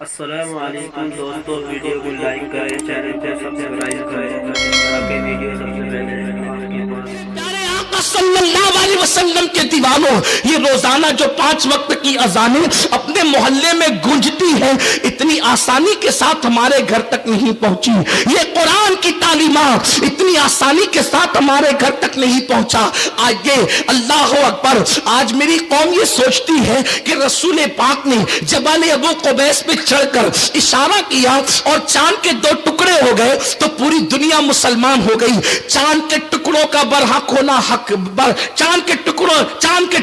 السلام علیکم دوستو، ویڈیو کو لائک کریں، چینل کو سبسکرائب کریں تاکہ ویڈیو سب سے پہلے آپ کے پاس۔ پیارے آقا صلی اللہ علیہ وسلم کے دیوانوں، یہ روزانہ جو 5 وقت کی اذانیں اپنے محلے میں گونجتی ہیں، اتنی آسانی کے ساتھ ہمارے گھر تک نہیں پہنچی۔ یہ قرآن کی تعلیمات اتنی آسانی کے ساتھ ہمارے گھر تک نہیں پہنچا۔ آئیے، اللہ اکبر، آج میری قوم یہ سوچتی ہے کہ رسول پاک نے جبال ابو قبیس پہ چڑھ کر اشارہ کیا اور چاند کے 2 ٹکڑے ہو گئے تو پوری دنیا مسلمان ہو گئی۔ چاند کے ٹکڑوں کا برحق ہونا حق، چاند کے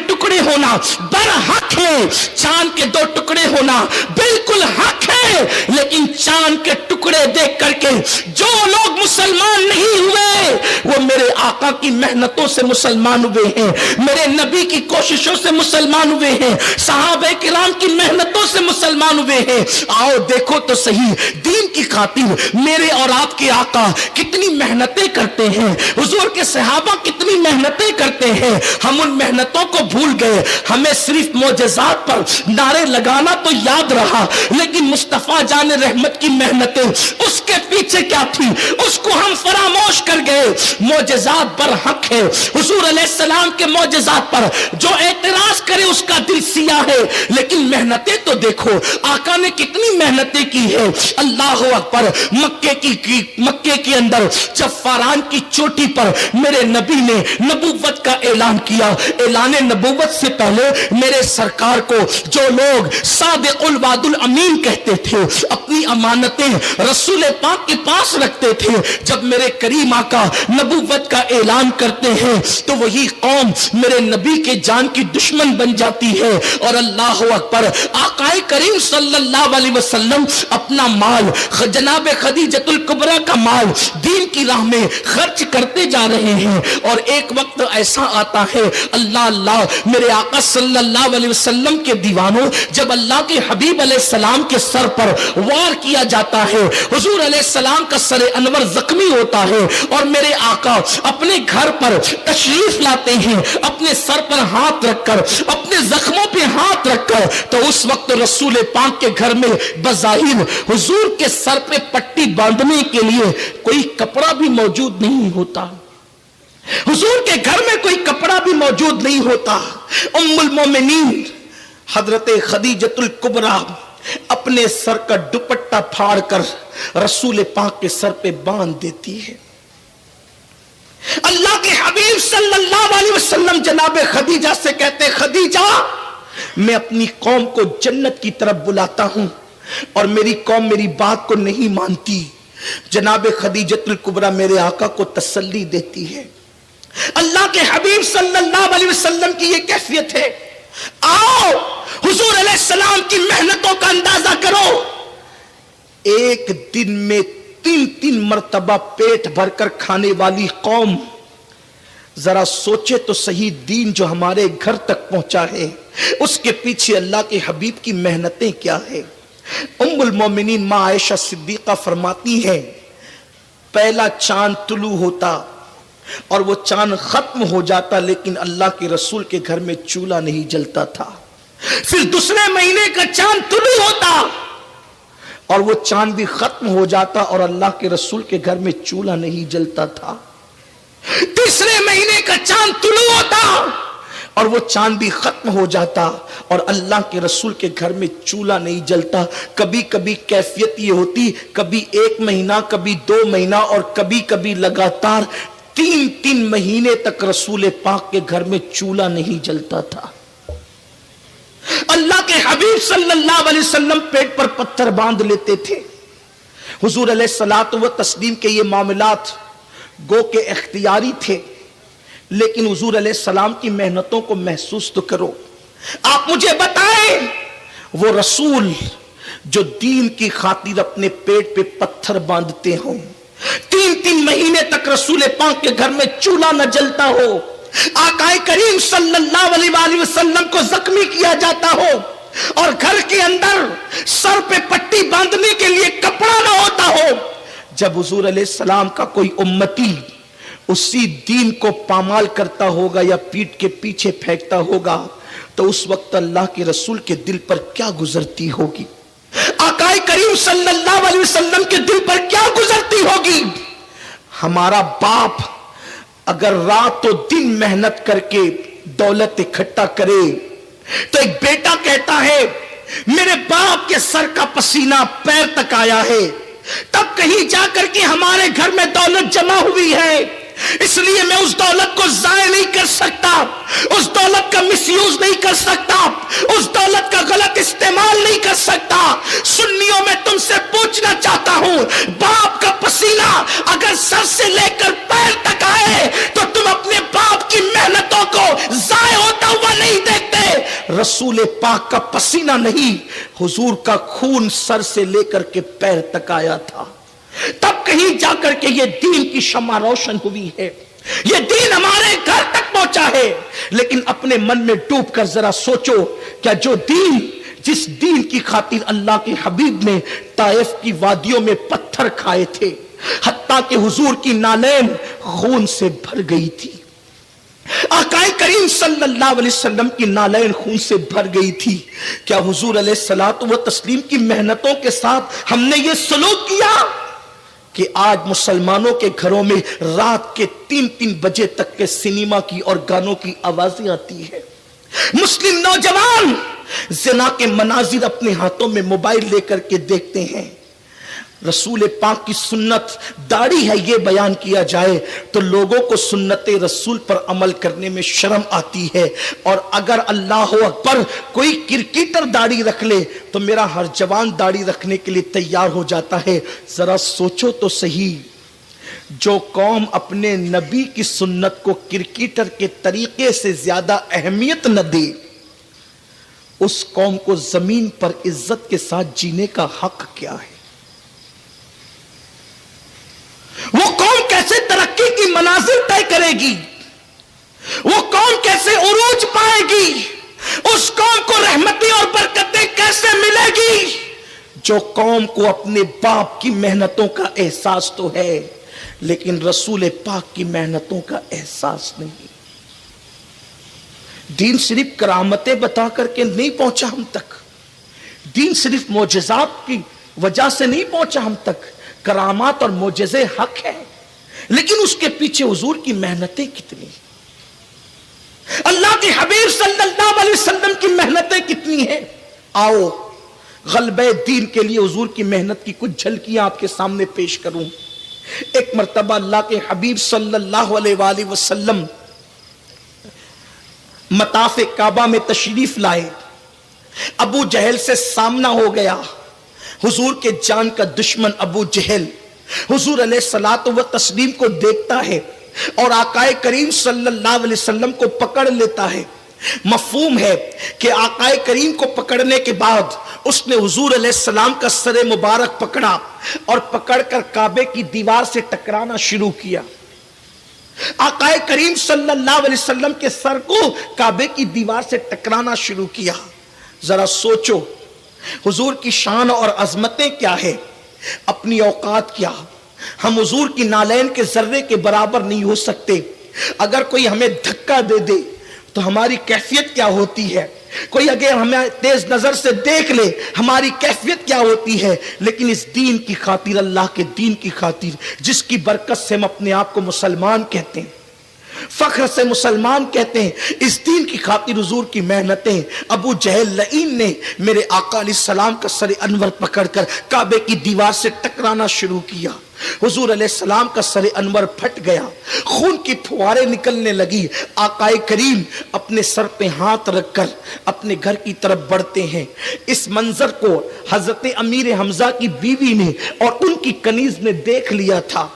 ٹکڑے ہونا برحق ہے، چاند کے 2 ٹکڑے ہونا بالکل حق ہے، لیکن چاند کے ٹکڑے دیکھ کر کے جو لوگ مسلمان نہیں ہوئے وہ میرے آقا کی محنتوں سے مسلمان ہوئے ہیں، میرے نبی کی کوششوں سے مسلمان ہوئے ہیں، صحابہ کرام کی محنتوں سے مسلمان ہوئے ہیں۔ آؤ دیکھو تو صحیح، دین کی خاطر میرے اور آپ کے آقا کتنی محنتیں کرتے ہیں، حضور کے صحابہ کتنی محنتیں کرتے ہیں۔ ہم ان محنتوں کو بھول گئے، ہمیں صرف معجزات پر نعرے لگانا تو یاد رہا، لیکن مصطفیٰ جان رحمت کی محنتیں اس کے پیچھے کیا تھی اس کو ہم فراموش کر گئے۔ معجزات برحق ہے، حضور علیہ السلام کے معجزات پر جو اعتراض کرے اس کا دل سیاہ ہے، لیکن محنتیں تو دیکھو آقا نے کتنی محنتیں کی ہے۔ اللہ اکبر، مکے کے اندر جب فاران کی چوٹی پر میرے نبی نے نبوت کا اعلان کیا، اعلان نبوت سے پہلے میرے سرکار کو جو لوگ صادق الوعد الامین کہتے تھے، اپنی امانتیں رسول پاک کے پاس رکھتے تھے، جب میرے کریم آقا نبوت کا اعلان کرتے ہیں تو وہی قوم میرے نبی کے جان کی دشمن بن جاتی ہے۔ اور اللہ اکبر، آقا کریم صلی اللہ علیہ وسلم اپنا مال، جناب خدیجۃ الکبریٰ کا مال دین کی راہ میں خرچ کرتے جا رہے ہیں، اور ایک وقت ایسا آتا ہے، اللہ اللہ، میرے آقا صلی اللہ علیہ وسلم کے دیوانوں، جب اللہ کے حبیب علیہ السلام کے سر پر وار کیا جاتا ہے، حضور علیہ السلام کا سر انور زخمی ہوتا ہے، اور میرے آقا اپنے گھر پر تشریف لاتے ہیں، اپنے سر پر ہاتھ رکھ کر، اپنے زخموں پہ ہاتھ رکھ کر، تو اس وقت رسول پاک کے گھر میں بظاہر حضور کے سر پہ پٹی باندھنے کے لیے کوئی کپڑا بھی موجود نہیں ہوتا، حضور کے گھر میں کوئی کپڑا بھی موجود نہیں ہوتا۔ ام المومنین حضرت خدیجۃ الکبریٰ اپنے سر کا دوپٹہ پھاڑ کر رسول پاک کے سر پہ باندھ دیتی ہے۔ اللہ کے حبیب صلی اللہ علیہ وسلم جناب خدیجہ سے کہتے، خدیجہ میں اپنی قوم کو جنت کی طرف بلاتا ہوں اور میری قوم میری بات کو نہیں مانتی۔ جناب خدیجۃ الکبریٰ میرے آقا کو تسلی دیتی ہے۔ اللہ کے حبیب صلی اللہ علیہ وسلم کی یہ کیفیت ہے۔ آؤ حضور علیہ السلام کی محنتوں کا اندازہ کرو، ایک دن میں 3 مرتبہ پیٹ بھر کر کھانے والی قوم، ذرا سوچے تو صحیح، دین جو ہمارے گھر تک پہنچا ہے اس کے پیچھے اللہ کے حبیب کی محنتیں کیا ہے۔ ام المومنین ماں عائشہ صدیقہ فرماتی ہیں، پہلا چاند طلوع ہوتا اور وہ چاند ختم ہو جاتا، لیکن اللہ کے رسول کے گھر میں چولہا نہیں جلتا تھا۔ پھر دوسرے مہینے کا چاند طلوع ہوتا اور وہ چاند بھی ختم ہو جاتا اور اللہ کے رسول کے گھر میں چولہا نہیں جلتا تھا۔ تیسرے مہینے کا چاند طلوع ہوتا اور وہ چاند بھی ختم ہو جاتا اور اللہ کے رسول کے گھر میں چولہا نہیں جلتا۔ کبھی کبھی کیفیت یہ ہوتی، کبھی 1 مہینہ، کبھی 2 مہینہ، اور کبھی کبھی لگاتار 3 مہینے تک رسول پاک کے گھر میں چولہا نہیں جلتا تھا۔ اللہ کے حبیب صلی اللہ علیہ وسلم پیٹ پر پتھر باندھ لیتے تھے۔ حضور علیہ الصلوۃ والتسلیم کے یہ معاملات گو کہ اختیاری تھے، لیکن حضور علیہ السلام کی محنتوں کو محسوس تو کرو۔ آپ مجھے بتائیں، وہ رسول جو دین کی خاطر اپنے پیٹ پہ پتھر باندھتے ہوں، 3 مہینے تک رسول پاک کے گھر میں چولہا نہ جلتا ہو، آقا کریم صلی اللہ علیہ وآلہ وسلم کو زخمی کیا جاتا ہو، اور گھر کے اندر سر پہ پٹی باندھنے کے لیے کپڑا نہ ہوتا ہو، جب حضور علیہ السلام کا کوئی امتی اسی دین کو پامال کرتا ہوگا یا پیٹ کے پیچھے پھینکتا ہوگا، تو اس وقت اللہ کے رسول کے دل پر کیا گزرتی ہوگی۔ آقا आका करीम सल्लल्लाहु अलैहि वसल्लम के दिल पर क्या गुजरती होगी। हमारा बाप अगर रात और दिन मेहनत करके दौलत इकट्ठा करे तो एक बेटा कहता है मेरे बाप के सर का पसीना पैर तक आया है, तब कहीं जाकर के हमारे घर में दौलत जमा हुई है, इसलिए मैं उस दौलत को जाया नहीं कर सकता, उस दौलत का मिसयूज नहीं कर सकता, उस दौलत का गलत इस्तेमाल नहीं कर सकता। सुन्नियों में तुमसे पूछना चाहता हूं, बाप का पसीना अगर सर से लेकर पैर तक आए तो तुम अपने बाप की मेहनतों को जाया होता हुआ नहीं देखते। रसूल पाक का पसीना नहीं, हुजूर का खून सर से लेकर के पैर तक आया था, तब कहीं जाकर के ये दीन की शम्मा रोशन हुई है, ये दीन हमारे घर तक पहुंचा है। लेकिन अपने मन में डूब कर जरा सोचो, क्या जो दीन, जिस दीन की खातिर अल्लाह के हबीब ने ताइफ की वादियों में पत्थर खाए थे, हत्ता कि हुजूर की नालैन खून से भर गई थी, आका करीम सल्लल्लाहु अलैहि वसल्लम की नालैन खून से भर गई थी, क्या हुजूर अलैहिस्सलातु व तस्लीम की मेहनतों के साथ हमने ये सलूक किया कि आज मुसलमानों के घरों में रात के 3-3 बजे तक के सिनेमा की और गानों की आवाजें आती है। मुस्लिम नौजवान ज़िना के मनाजिर अपने हाथों में मोबाइल लेकर के देखते हैं। रसूल पाक की सुन्नत दाढ़ी है ये बयान किया जाए तो लोगों को सुन्नत रसूल पर अमल करने में शर्म आती है, और अगर अल्लाह अकबर कोई क्रिकेटर दाढ़ी रख ले तो मेरा हर जवान दाढ़ी रखने के लिए तैयार हो जाता है। जरा सोचो तो सही, जो कौम अपने नबी की सुन्नत को क्रिकेटर के तरीके से ज्यादा अहमियत न दे, उस कौम को जमीन पर इज्जत के साथ जीने का हक क्या है? वो कौम कैसे तरक्की की मनाजिल तय करेगी? वो कौम कैसे उरूज पाएगी? उस कौम को रहमतें और बरकतें कैसे मिलेगी? जो कौम को अपने बाप की मेहनतों का एहसास तो है, लेकिन रसूल पाक की मेहनतों का एहसास नहीं। दीन सिर्फ करामतें बता करके नहीं पहुंचा हम तक, दीन सिर्फ मोजज़ात की वजह से नहीं पहुंचा हम तक। करामात और मोजज़े हक है, लेकिन उसके पीछे हुजूर की मेहनतें कितनी, अल्लाह के हबीब सल्लल्लाहु अलैहि वसल्लम की मेहनतें कितनी हैं। आओ गलबे दीन के लिए हुजूर की मेहनत की कुछ झलकियां आपके सामने पेश करूं। एक मर्तबा अल्लाह के हबीब सल्लल्लाहु अलैहि वसल्लम मताफ़े काबा में तशरीफ लाए, अबू जहल से सामना हो गया। हुजूर के जान का दुश्मन अबू जहल हुजूर अलैहिस्सलातु व तस्लीम को देखता है और आकाए करीम सल्लल्लाहु अलैहि वसल्लम को पकड़ लेता है। मफहूम है कि आकाए करीम को पकड़ने के बाद उसने हुजूर अलैहिस्सलाम का सरे मुबारक पकड़ा और पकड़कर काबे की दीवार से टकराना शुरू किया। आकाए करीम सल्लल्लाहु अलैहि वसल्लम के सर को काबे की दीवार से टकराना शुरू किया। जरा सोचो हुजूर की शान और अजमतें क्या है, अपनी औकात क्या। हम हुजूर की नालैन के जर्रे के बराबर नहीं हो सकते। अगर कोई हमें धक्का दे दे तो हमारी कैफियत क्या होती है, कोई अगर हमें तेज नजर से देख ले हमारी कैफियत क्या होती है। लेकिन इस दीन की खातिर, अल्लाह के दीन की खातिर, जिसकी बरकत से हम अपने आप को मुसलमान कहते हैं, फख्र से मुसलमान कहते हैं, इस दीन की खातिर हुजूर की मेहनतें। अबू जहल लईन ने मेरे आका अलैहिस्सलाम का सर अनवर पकड़कर काबे की दीवार से टकराना शुरू किया। हुजूर अलैहिस्सलाम का सर अनवर फट गया, खून की फुहारें निकलने लगी। आकाए करीम अपने सर पे हाथ रखकर अपने घर की तरफ बढ़ते हैं। इस मंजर को हजरत अमीर हमजा की बीवी ने और उनकी कनीज ने देख लिया था।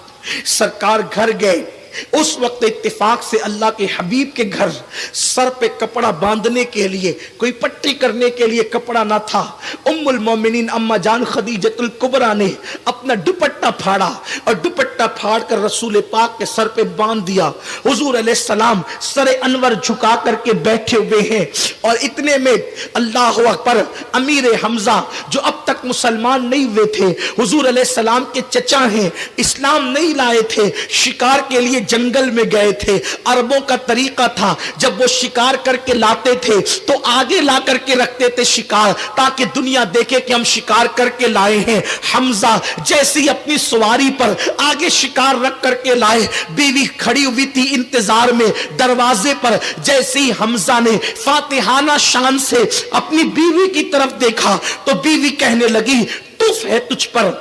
सरकार घर गए। उस वक्त इत्तेफाक से अल्लाह के हबीब के घर सर पे कपड़ा बांधने के लिए, कोई पट्टी करने के लिए कपड़ा ना था। उम्मुल मोमिनीन अम्मा जान खदीजतुल कुबरा ने अपना दुपट्टा फाड़ा, اور दुपट्टा फाड़ कर रसूल पाक के सर पे बांध दिया। हुजूर अलैहिस्सलाम सर अनवर झुका करके बैठे हुए हैं और इतने में अल्लाह अकबर, अमीर हमजा जो अब तक मुसलमान नहीं हुए थे, हुजूर अलैहिस्सलाम के चचा हैं, इस्लाम नहीं लाए थे, शिकार के लिए जंगल में गए थे। अरबों का तरीका था, जब वो शिकार करके लाते थे तो आगे ला करके रखते थे शिकार, ताकि दुनिया देखे कि हम शिकार करके लाए हैं। हमजा जैसे ही अपनी सवारी पर आगे शिकार रख करके लाए, बीवी खड़ी हुई थी इंतजार में दरवाजे पर। जैसे ही हमजा ने फातिहाना शान से अपनी बीवी की तरफ देखा तो बीवी कहने लगी, तुफ है तुझ पर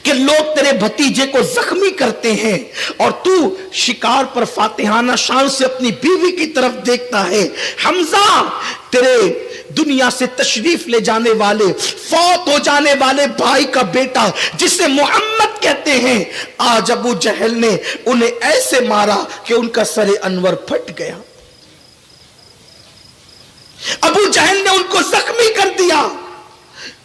कि लोग तेरे भतीजे को जख्मी करते हैं और तू शिकार पर फातिहाना शान से अपनी बीवी की तरफ देखता है। हमजा, तेरे दुनिया से तशरीफ ले जाने वाले, फौत हो जाने वाले भाई का बेटा जिसे मोहम्मद कहते हैं, आज अबू जहल ने उन्हें ऐसे मारा कि उनका सरे अनवर फट गया। अबू जहल ने उनको जख्मी कर दिया।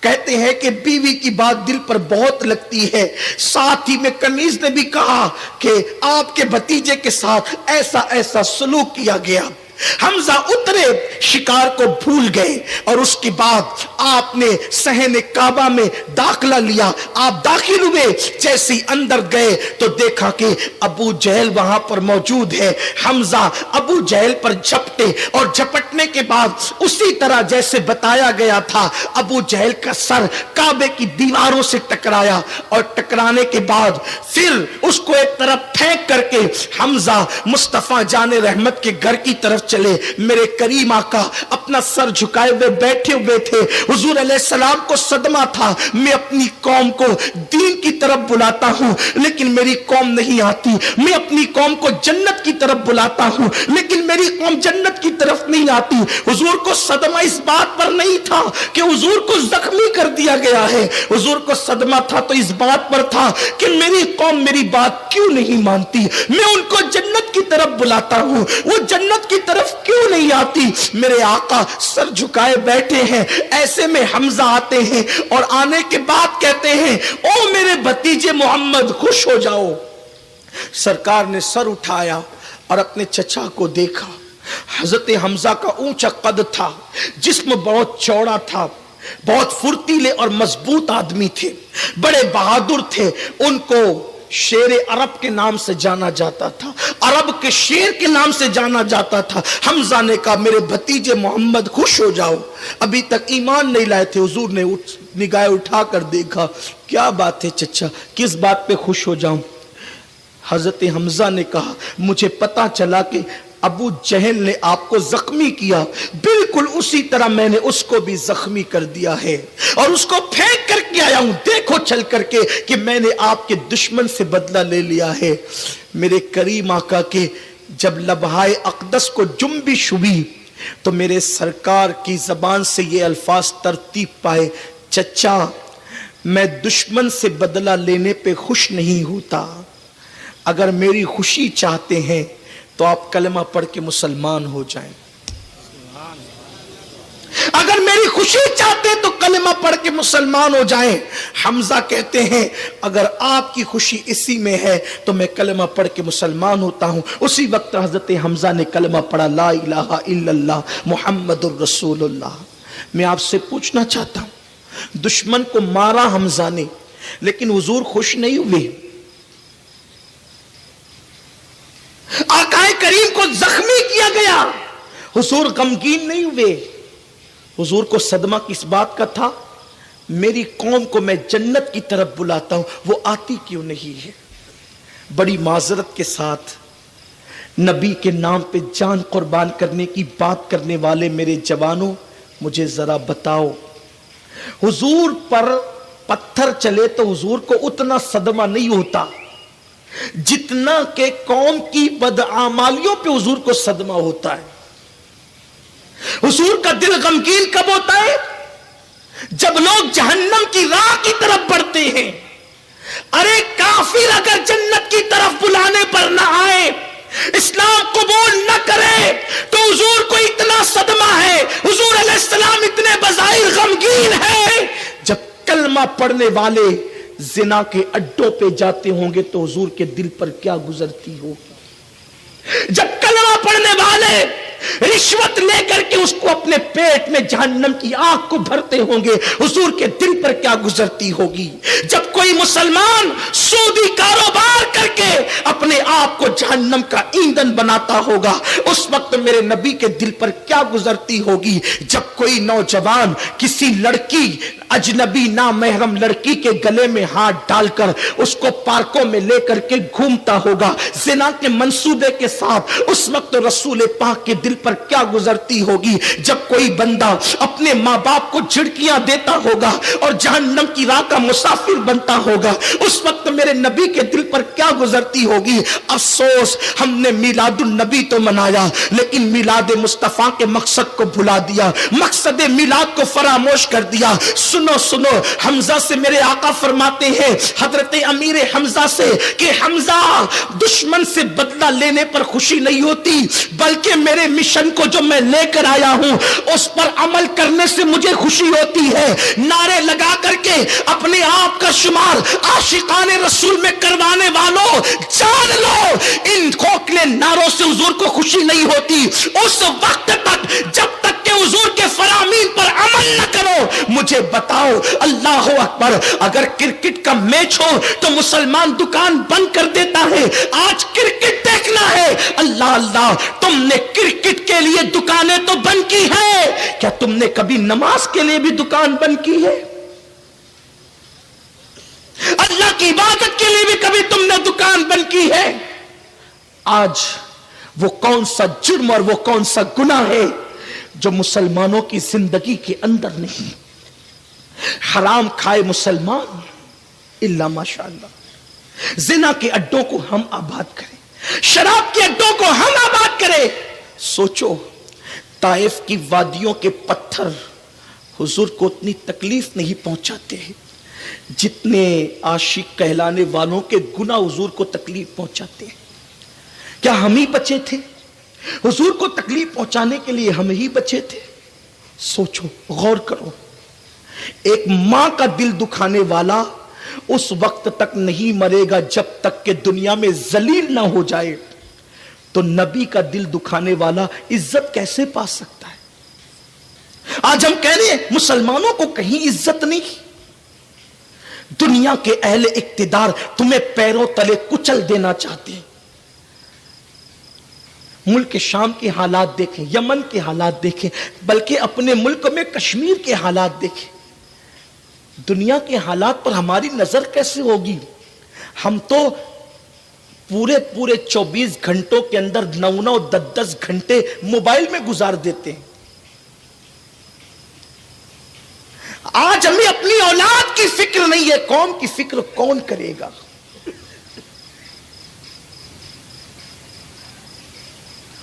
कहते हैं कि बीवी की बात दिल पर बहुत लगती है। साथ ही में कनीज ने भी कहा कि आपके भतीजे के साथ ऐसा ऐसा सलूक किया गया। हमजा उतरे, शिकार को भूल गए और उसके बाद आपने सहने काबा में दाखिला लिया। आप दाखिल हुए, जैसे ही अंदर गए तो देखा कि अबू जहल वहां पर मौजूद है। हमजा अबू जहल पर झपटे और झपटने के बाद उसी तरह जैसे बताया गया था, अबू जहल का सर काबे की दीवारों से टकराया और टकराने के बाद फिर उसको एक तरफ फेंक करके हमजा मुस्तफा जाने रहमत के घर की तरफ चले। मेरे करीम आका अपना सर झुकाए हुए बैठे हुए थे। हुजूर अलैहिस्सलाम को सदमा था, मैं अपनी कौम को दीन की तरफ बुलाता हूं लेकिन मेरी कौम नहीं आती, मैं अपनी कौम को जन्नत की तरफ बुलाता हूं लेकिन मेरी कौम जन्नत की तरफ नहीं आती। हुजूर को सदमा इस बात पर नहीं था कि हुजूर को जख्मी कर दिया गया है, हुजूर को सदमा था तो इस बात पर था कि मेरी कौम मेरी बात क्यों नहीं मानती, मैं उनको जन्नत की तरफ बुलाता हूं, वो जन्नत की तरफ क्यों नहीं आती। मेरे आका सर झुकाए बैठे हैं। ऐसे में हमजा आते हैं और आने के बाद कहते हैं, ओ मेरे भतीजे मोहम्मद खुश हो जाओ। सरकार ने सर उठाया और अपने चचा को देखा। हजरत हमजा का ऊंचा कद था, जिस्म बहुत चौड़ा था, बहुत फुर्तीले और मजबूत आदमी थे, बड़े बहादुर थे। उनको शेर अरब के नाम से जाना जाता था, अरब के शेर के नाम से जाना जाता था। हमजा ने कहा, मेरे भतीजे मोहम्मद खुश हो जाओ। अभी तक ईमान नहीं लाए थे। हुजूर ने निगाह उठाकर देखा, क्या बात है चचा, किस बात पे खुश हो जाऊं? हजरत हमजा ने कहा, मुझे पता चला कि अबू जहल ने आपको जख्मी किया, बिल्कुल उसी तरह मैंने उसको भी जख्मी कर दिया है और उसको फेंक करके आया हूं। देखो चल करके कि मैंने आपके दुश्मन से बदला ले लिया है। मेरे करीम आका के जब लबहाए अक़दस को जुम्बिश हुई तो मेरे सरकार की जबान से ये अल्फाज तरतीब पाए, चचा मैं दुश्मन से बदला लेने पे खुश नहीं होता, अगर मेरी खुशी चाहते हैं तो आप कलमा पढ़ के मुसलमान हो जाएं। अगर मेरी खुशी चाहते हैं तो कलमा पढ़ के मुसलमान हो जाएं। हमजा कहते हैं, अगर आपकी खुशी इसी में है तो मैं कलमा पढ़ के मुसलमान होता हूं। उसी वक्त हजरत हमजा ने कलमा पढ़ा, ला इलाहा इल्लल्लाह मुहम्मदुर रसूलुल्लाह। मैं आपसे पूछना चाहता हूं, दुश्मन को मारा हमजा ने, लेकिन हुजूर खुश नहीं हुए। आकाए करीम को जख्मी किया गया, हुजूर गमगीन नहीं हुए। हुजूर को सदमा किस बात का था, मेरी कौम को मैं जन्नत की तरफ बुलाता हूं, वो आती क्यों नहीं है। बड़ी माजरत के साथ नबी के नाम पे जान कुर्बान करने की बात करने वाले मेरे जवानों, मुझे जरा बताओ, हुजूर पर पत्थर चले तो हुजूर को उतना सदमा नहीं होता जितना के कौम की बदआमालियों पे हुजूर को सदमा होता है। हुजूर का दिल गमगीन कब होता है, जब लोग जहन्नम की राह की तरफ बढ़ते हैं। अरे काफिर अगर जन्नत की तरफ बुलाने पर ना आए, इस्लाम कबूल न करे, तो हुजूर को इतना सदमा है, हुजूर अलैहिस्सलाम इतने बज़ाहिर गमगीन है। जब कलमा पढ़ने वाले जिना के अड्डों पे जाते होंगे तो हुजूर के दिल पर क्या गुजरती होगी। जब कलमा पढ़ने वाले रिश्वत लेकर के उसको अपने पेट में जहन्नम की आग को भरते होंगे, हुजूर के दिल पर क्या गुजरती होगी। जब कोई मुसलमान सूदी कारोबार करके अपने आप को जहन्नम का ईंधन बनाता होगा, उस वक्त मेरे नबी के दिल पर क्या गुजरती होगी। जब कोई नौजवान किसी लड़की, अजनबी ना महरम लड़की के गले में हाथ डालकर उसको पार्कों में लेकर के घूमता होगा ज़िना के मंसूबे के साथ, उस वक्त रसूल पाक के दिल पर क्या गुजरती होगी। जब कोई बंदा अपने माँ बाप को झिड़कियां देता होगा और जहन्नम की राह का मुसाफिर बनता होगा, उस वक्त मेरे नबी के दिल पर क्या गुजरती होगी। अफसोस, हमने मिलादुन नबी तो मनाया लेकिन मिलाद मुस्तफा के मकसद को भुला दिया, मकसद मिलाद को फरामोश कर दिया। सुनो सुनो, हमजा से मेरे आका फरमाते हैं, हजरत अमीर हमजा से, कि हमजा दुश्मन से बदला लेने पर खुशी नहीं होती, बल्कि मेरे मिशन को जो मैं लेकर आया हूं उस पर अमल करने से मुझे खुशी होती है। नारे लगा करके अपने आप का शुमार आशिकाने रसूल में करवाने वालों, जान लो इन खोखले नारों से हुजूर को खुशी नहीं होती। उस वक्त तक जब तक के हुजूर के फरामीन पर अमल न करो। मुझे बताओ, अल्लाह अकबर, अगर क्रिकेट का मैच हो तो मुसलमान दुकान बंद कर देता है। आज क्रिकेट देखना है, अल्लाह अल्लाह, तुमने क्रिकेट के लिए दुकानें तो बंद की है, क्या तुमने कभी नमाज के लिए भी दुकान बंद की है? अल्लाह की इबादत के लिए भी कभी तुमने दुकान बंद की है? आज वो कौन सा जुर्म और वो कौन सा गुनाह है जो मुसलमानों की जिंदगी के अंदर नहीं। हराम खाए मुसलमान इल्ला माशाअल्लाह, जिना के अड्डों को हम आबाद करें, शराब के अड्डों को हम आबाद करें। सोचो, ताइफ की वादियों के पत्थर हुजूर को उतनी तकलीफ नहीं पहुंचाते जितने आशिक कहलाने वालों के गुनाह हुजूर को तकलीफ पहुंचाते हैं। क्या हम ही बचे थे? हुजूर को तकलीफ पहुंचाने के लिए हम ही बचे थे? सोचो, गौर करो। एक मां का दिल दुखाने वाला उस वक्त तक नहीं मरेगा जब तक कि दुनिया में जलील ना हो जाए, तो नबी का दिल दुखाने वाला इज्जत कैसे पा सकता है? आज हम कह रहे हैं मुसलमानों को कहीं इज्जत नहीं। दुनिया के अहले इक्तिदार तुम्हें पैरों तले कुचल देना चाहते हैं। मुल्क शाम के हालात देखें, यमन के हालात देखें, बल्कि अपने मुल्क में कश्मीर के हालात देखें। दुनिया के हालात पर हमारी नजर कैसे होगी? हम तो पूरे 24 घंटों के अंदर 9-9, 10-10 घंटे मोबाइल में गुजार देते हैं। आज हमें अपनी औलाद की फिक्र नहीं है, कौम की फिक्र कौन करेगा?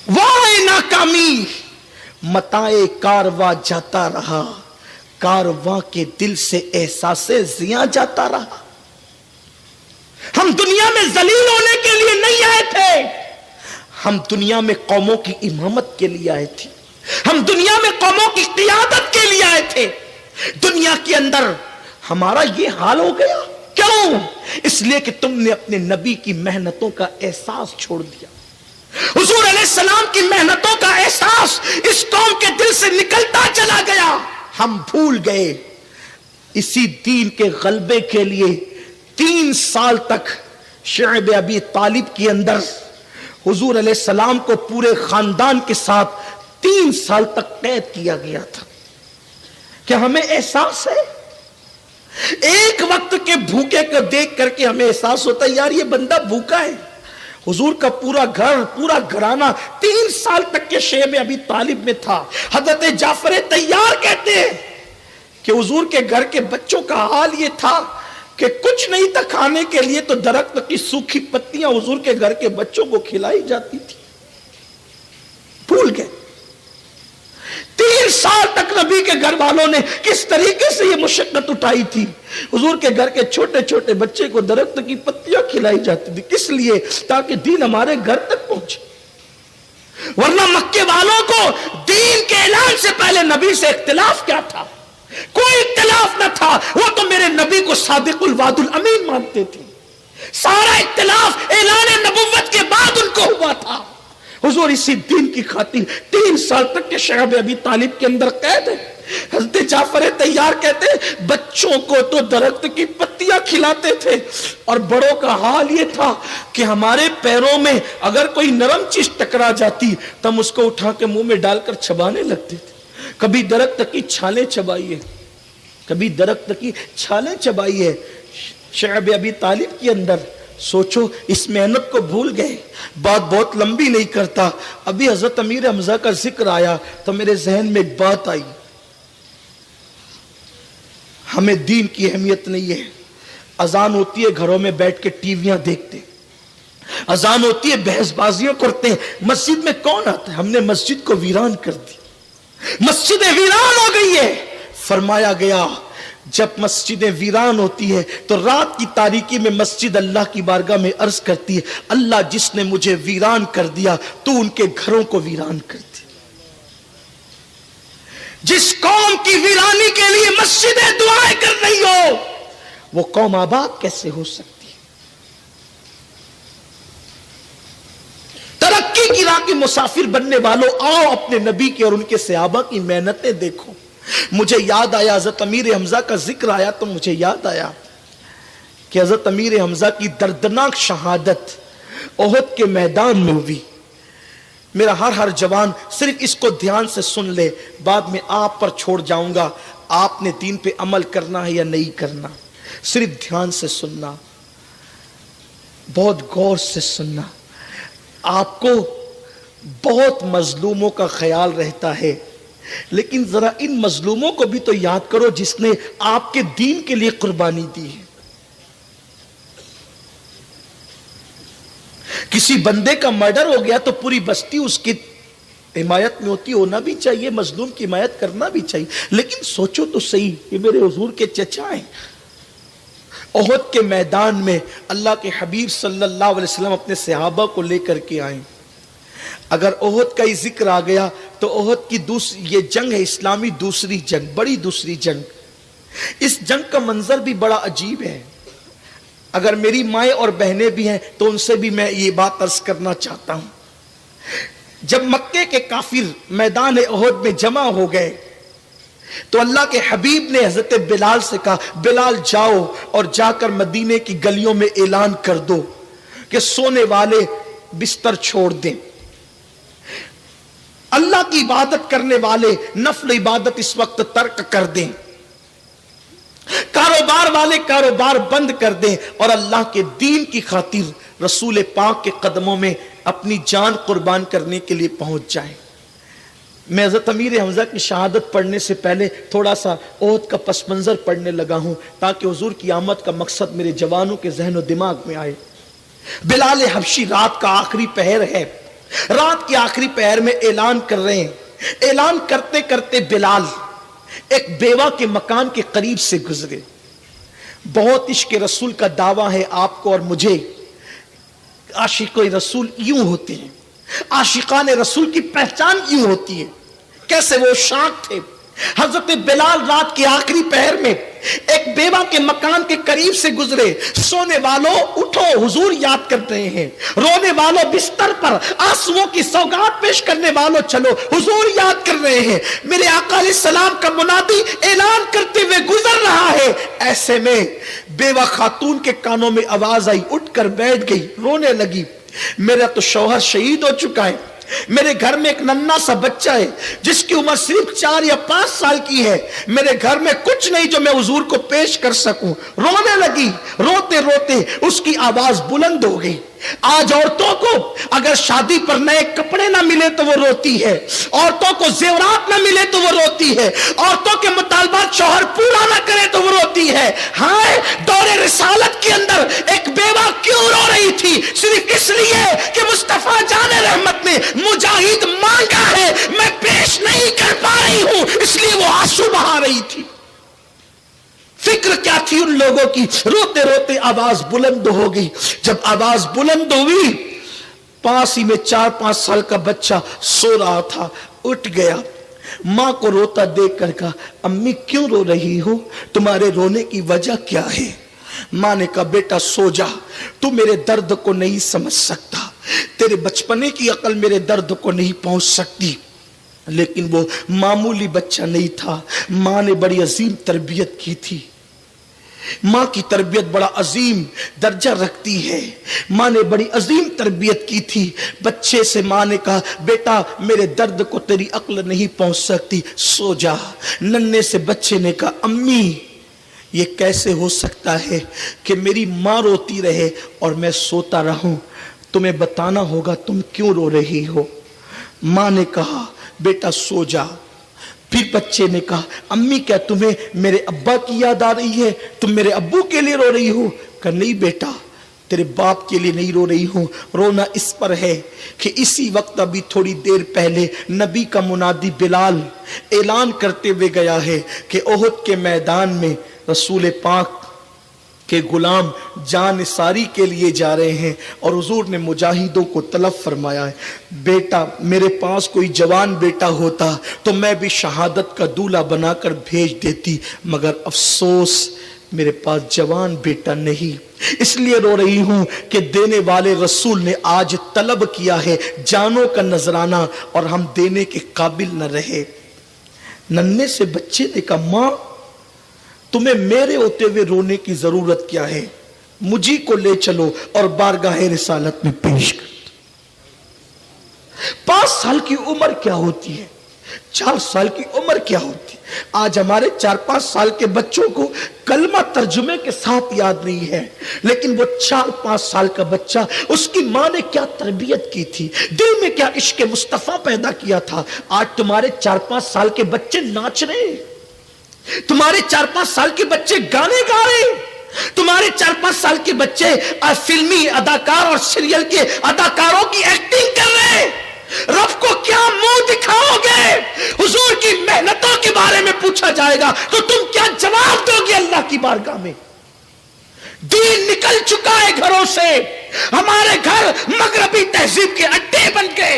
वाह नाकामी, मताए कारवा जाता रहा, कारवा के दिल से एहसासे जिया जाता रहा। हम दुनिया में जलील होने के लिए नहीं आए थे, हम दुनिया में कौमों की इमामत के लिए आए थे, हम दुनिया में कौमों की क़ियादत के लिए आए थे। दुनिया के अंदर हमारा ये हाल हो गया, क्यों? इसलिए कि तुमने अपने नबी की मेहनतों का एहसास छोड़ दिया। हुजूर अलैहिस्सलाम की मेहनतों का एहसास इस कौम के दिल से निकलता चला गया। हम भूल गए। इसी दीन के गलबे के लिए 3 साल तक शअब अबी तालिब के अंदर हुजूर अलैहिस्सलाम को पूरे खानदान के साथ 3 साल तक कैद किया गया था। क्या हमें एहसास है? एक वक्त के भूखे को देख करके हमें एहसास होता है, यार ये बंदा भूखा है। हुजूर का पूरा घर, पूरा घराना 3 साल तक के शैब अबी तालिब में था। हजरत जाफर तैयार कहते हैं कि हुजूर के घर के बच्चों का हाल ये था कि कुछ नहीं था खाने के लिए, तो दरख्त की सूखी पत्तियां हुजूर के घर के बच्चों को खिलाई जाती थी। भूल गए। 3 साल तक नबी के घर वालों ने किस तरीके से ये मुशक्कत उठाई थी। हुजूर के घर के छोटे छोटे बच्चे को दरख्त की पत्तियां खिलाई जाती थी, किस लिए? ताकि दीन हमारे घर तक पहुंचे। वरना मक्के वालों को दीन के ऐलान से पहले नबी से इख्तिलाफ क्या था? कोई इख्तिलाफ न था। वो तो मेरे नबी को सादिक वाद अमीन मानते थे। सारा इख्तिलाफ ऐलान नबुव्वत के बाद उनको हुआ था। हुजूर इसी दीन की खातिर 3 साल तक के शअब अबी तालिब के अंदर कैद है। हज़रत जाफर तैयार कहते हैं बच्चों को तो दरख्त की पत्तियां खिलाते थे और बड़ों का हाल ये था कि हमारे पैरों में अगर कोई नरम चीज टकरा जाती तो हम उसको उठा के मुंह में डालकर चबाने लगते थे। कभी दरख्त की छालें चबाइए, कभी दरख्त की छालें चबाइए। शअब अबी तालिब के अंदर सोचो, इस मेहनत को भूल गए। बात बहुत लंबी नहीं करता, अभी हजरत अमीर हमजा का जिक्र आया तो मेरे जहन में एक बात आई। हमें दीन की अहमियत नहीं है। अजान होती है, घरों में बैठ के टीवियां देखते, अजान होती है, बहसबाजियां करते हैं। मस्जिद में कौन आता है? हमने मस्जिद को वीरान कर दी, मस्जिदें वीरान हो गई है। फरमाया गया जब मस्जिदें वीरान होती है तो रात की तारीकी में मस्जिद अल्लाह की बारगाह में अर्ज करती है, अल्लाह जिसने मुझे वीरान कर दिया तू उनके घरों को वीरान कर दे। जिस कौम की वीरानी के लिए मस्जिदें दुआएं कर रही हो वो कौम आबाद कैसे हो सकती है? तरक्की की राह के मुसाफिर बनने वालों, आओ अपने नबी के और उनके सहाबा की मेहनतें देखो। मुझे याद आया, हजरत अमीर हमजा का जिक्र आया तो मुझे याद आया कि हजरत अमीर हमजा की दर्दनाक शहादत ओहद के मैदान में हुई। मेरा हर जवान सिर्फ इसको ध्यान से सुन ले, बाद में आप पर छोड़ जाऊंगा, आपने दीन पे अमल करना है या नहीं करना। सिर्फ ध्यान से सुनना, बहुत गौर से सुनना। आपको बहुत मजलूमों का ख्याल रहता है, लेकिन जरा इन मजलूमों को भी तो याद करो जिसने आपके दीन के लिए कुर्बानी दी है। किसी बंदे का मर्डर हो गया तो पूरी बस्ती उसकी हिमायत में होती, होना भी चाहिए, मजलूम की हिमायत करना भी चाहिए। लेकिन सोचो तो सही, ये मेरे हुजूर के चचा हैं। ओहद के मैदान में अल्लाह के हबीब सल्लल्लाहु अलैहि वसल्लम अपने सहाबा को लेकर के आए। अगर ओहद का ही जिक्र आ गया तो ओहद की ये जंग है इस्लामी दूसरी जंग, बड़ी दूसरी जंग। इस जंग का मंजर भी बड़ा अजीब है। अगर मेरी माएँ और बहनें भी हैं तो उनसे भी मैं ये बात अर्ज करना चाहता हूं। जब मक्के के काफिर मैदान ओहद में जमा हो गए तो अल्लाह के हबीब ने हजरत बिलाल से कहा, बिलाल जाओ और जाकर मदीने की गलियों में ऐलान कर दो कि सोने वाले बिस्तर छोड़ दें, अल्लाह की इबादत करने वाले नफल इबादत इस वक्त तर्क कर दें, कारोबार वाले कारोबार बंद कर दें और अल्लाह के दीन की खातिर रसूल पाक के कदमों में अपनी जान कुर्बान करने के लिए पहुंच जाएं। मैं हज़रत अमीर हमजा की शहादत पढ़ने से पहले थोड़ा सा ओहद का पस मंजर पढ़ने लगा हूं ताकि हुजूर की आमद का मकसद मेरे जवानों के जहन और दिमाग में आए। बिलाल हबशी रात का आखिरी पहर है, रात के आखिरी पहर में ऐलान कर रहे हैं। ऐलान करते करते बिलाल एक बेवा के मकान के करीब से गुजरे। बहुत इश्क रसूल का दावा है आपको और मुझे। आशिक रसूल यूं होते हैं, आशिकान रसूल की पहचान यूं होती है। कैसे वो शाक थे। हजरत बिलाल रात के आखिरी पहर में एक बेवा के मकान के करीब से गुजरे। सोने वालों उठो, हुजूर याद कर रहे हैं। रोने वालों बिस्तर पर आंसुओं की सौगात पेश करने वालों चलो, हुजूर याद कर रहे हैं। मेरे आका अलैहिस्सलाम का मुनादी ऐलान करते हुए गुजर रहा है। ऐसे में बेवा खातून के कानों में आवाज आई, उठकर बैठ गई, रोने लगी। मेरा तो शौहर शहीद हो चुका है, मेरे घर में एक नन्हा सा बच्चा है जिसकी उम्र सिर्फ 4 या 5 साल की है। मेरे घर में कुछ नहीं जो मैं हुजूर को पेश कर सकूं। रोने लगी। रोते रोते उसकी आवाज बुलंद हो गई। आज औरतों को अगर शादी पर नए कपड़े ना मिले तो वो रोती है, औरतों को जेवरात ना मिले तो वो रोती है, औरतों के मुतालबात शौहर पूरा ना करे तो वो रोती है। हाय, दौरे रिसालत के अंदर एक बेवा क्यों रो रही थी? सिर्फ इसलिए कि मुस्तफा जाने रहमत ने मुजाहिद मांगा है, मैं पेश नहीं कर पा रही हूं, इसलिए वो आंसू बहा रही थी। फिक्र क्या थी उन लोगों की? रोते रोते आवाज बुलंद हो गई। जब आवाज बुलंद हुई, पास ही में 4-5 साल का बच्चा सो रहा था, उठ गया। मां को रोता देख कर कहा, अम्मी क्यों रो रही हो? तुम्हारे रोने की वजह क्या है? माँ ने कहा बेटा सो जा, तू मेरे दर्द को नहीं समझ सकता, तेरे बचपने की अकल मेरे दर्द को नहीं पहुंच सकती। लेकिन वो मामूली बच्चा नहीं था, माँ ने बड़ी अजीम तरबियत की थी। माँ की तरबियत बड़ा अजीम दर्जा रखती है। माँ ने बड़ी अजीम तरबियत की थी। बच्चे से माँ ने कहा बेटा मेरे दर्द को तेरी अक्ल नहीं पहुंच सकती, सो जा। नन्हे से बच्चे ने कहा अम्मी ये कैसे हो सकता है कि मेरी माँ रोती रहे और मैं सोता रहूं, तुम्हें बताना होगा तुम क्यों रो रही हो। माँ ने कहा बेटा सो जा। फिर बच्चे ने कहा अम्मी क्या तुम्हें मेरे अब्बा की याद आ रही है, तुम मेरे अब्बू के लिए रो रही हो। कहा नहीं बेटा तेरे बाप के लिए नहीं रो रही हूं, रोना इस पर है कि इसी वक्त अभी थोड़ी देर पहले नबी का मुनादी बिलाल ऐलान करते हुए गया है कि ओहद के मैदान में रसूल पाक के गुलाम जान सारी के लिए जा रहे हैं और हुजूर ने मुजाहिदों को तलब फरमाया है। बेटा मेरे पास कोई जवान बेटा होता तो मैं भी शहादत का दूल्हा बनाकर भेज देती, मगर अफसोस मेरे पास जवान बेटा नहीं, इसलिए रो रही हूं कि देने वाले रसूल ने आज तलब किया है जानों का नजराना और हम देने के काबिल न रहे। नन्हे से बच्चे ने कहा मां तुम्हें मेरे होते हुए रोने की जरूरत क्या है, मुझी को ले चलो और बारगाह रिसालत में पेश कर। 5 साल की उम्र क्या होती है, 4 साल की उम्र क्या होती है। आज हमारे 4-5 साल के बच्चों को कलमा तर्जुमे के साथ याद नहीं है, लेकिन वो 4-5 साल का बच्चा उसकी माँ ने क्या तरबियत की थी, दिल में क्या इश्क मुस्तफा पैदा किया था। आज तुम्हारे 4-5 साल के बच्चे नाच रहे, तुम्हारे 4-5 साल के बच्चे गाने गा रहे, तुम्हारे 4-5 साल के बच्चे फिल्मी अदाकार और सीरियल के अदाकारों की एक्टिंग कर रहे हैं। रब को क्या मुंह दिखाओगे, हुजूर की मेहनतों के बारे में पूछा जाएगा तो तुम क्या जवाब दोगे अल्लाह की बारगाह में। दीन निकल चुका है घरों से, हमारे घर मगरबी तहजीब के अड्डे बन गए,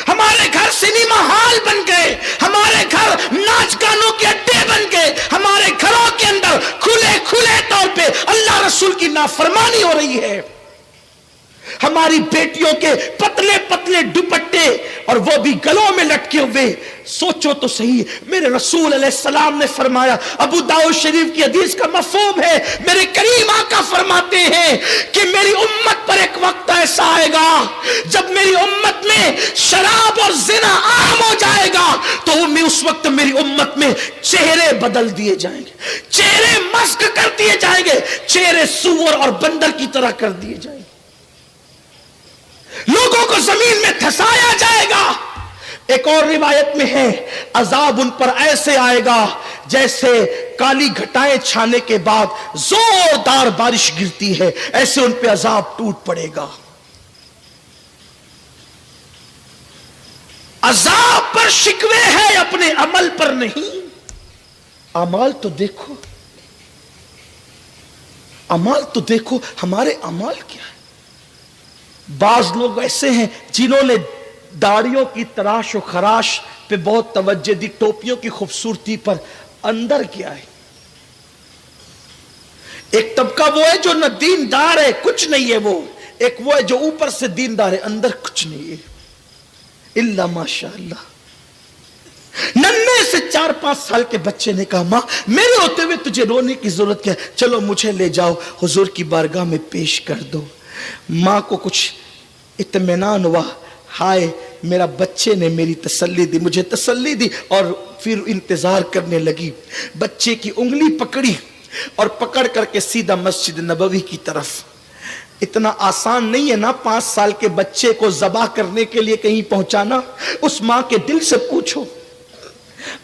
हमारे घर सिनेमा हॉल बन गए, हमारे घर नाच गानों के अड्डे बन गए, हमारे घरों के अंदर खुले खुले तौर पे अल्लाह रसूल की नाफरमानी हो रही है। हमारी बेटियों के पतले पतले दुपट्टे और वो भी गलों में लटके हुए। सोचो तो सही, मेरे रसूल अलैहिस्सलाम ने फरमाया, अबू दाऊद शरीफ की हदीस का मफहूम है, मेरे करीम आका फरमाते हैं कि मेरी उम्मत पर एक वक्त ऐसा आएगा जब मेरी उम्मत में शराब और जिना आम हो जाएगा, तो मैं उस वक्त मेरी उम्मत में चेहरे बदल दिए जाएंगे, चेहरे मस्क कर दिए जाएंगे, चेहरे सूअर और बंदर की तरह कर दिए जाएंगे, लोगों को जमीन में धंसाया जाएगा। एक और रिवायत में है अजाब उन पर ऐसे आएगा जैसे काली घटाएं छाने के बाद जोरदार बारिश गिरती है, ऐसे उन पे अजाब टूट पड़ेगा। अजाब पर शिकवे है, अपने अमल पर नहीं। अमाल तो देखो, अमाल तो देखो, हमारे अमाल क्या है। बाज लोग ऐसे हैं जिन्होंने दाढ़ियों की तराश और खराश पे बहुत तवज्जो दी, टोपियों की खूबसूरती पर, अंदर क्या है। एक तबका वो है जो न दीनदार है, कुछ नहीं है वो, एक वो है जो ऊपर से दीनदार है, अंदर कुछ नहीं है, इल्ला माशाअल्लाह। नन्हे से 4-5 साल के बच्चे ने कहा मां मेरे होते हुए तुझे रोने की जरूरत क्या है, चलो मुझे ले जाओ हुजूर की बारगाह में पेश कर दो। मां को कुछ इत्मीनान हुआ, हाय मेरा बच्चे ने मेरी तसल्ली दी, मुझे तसल्ली दी, और फिर इंतजार करने लगी। बच्चे की उंगली पकड़ी और पकड़ करके सीधा मस्जिद नबवी की तरफ। इतना आसान नहीं है ना 5 साल के बच्चे को ज़बा करने के लिए कहीं पहुंचाना। उस मां के दिल से पूछो,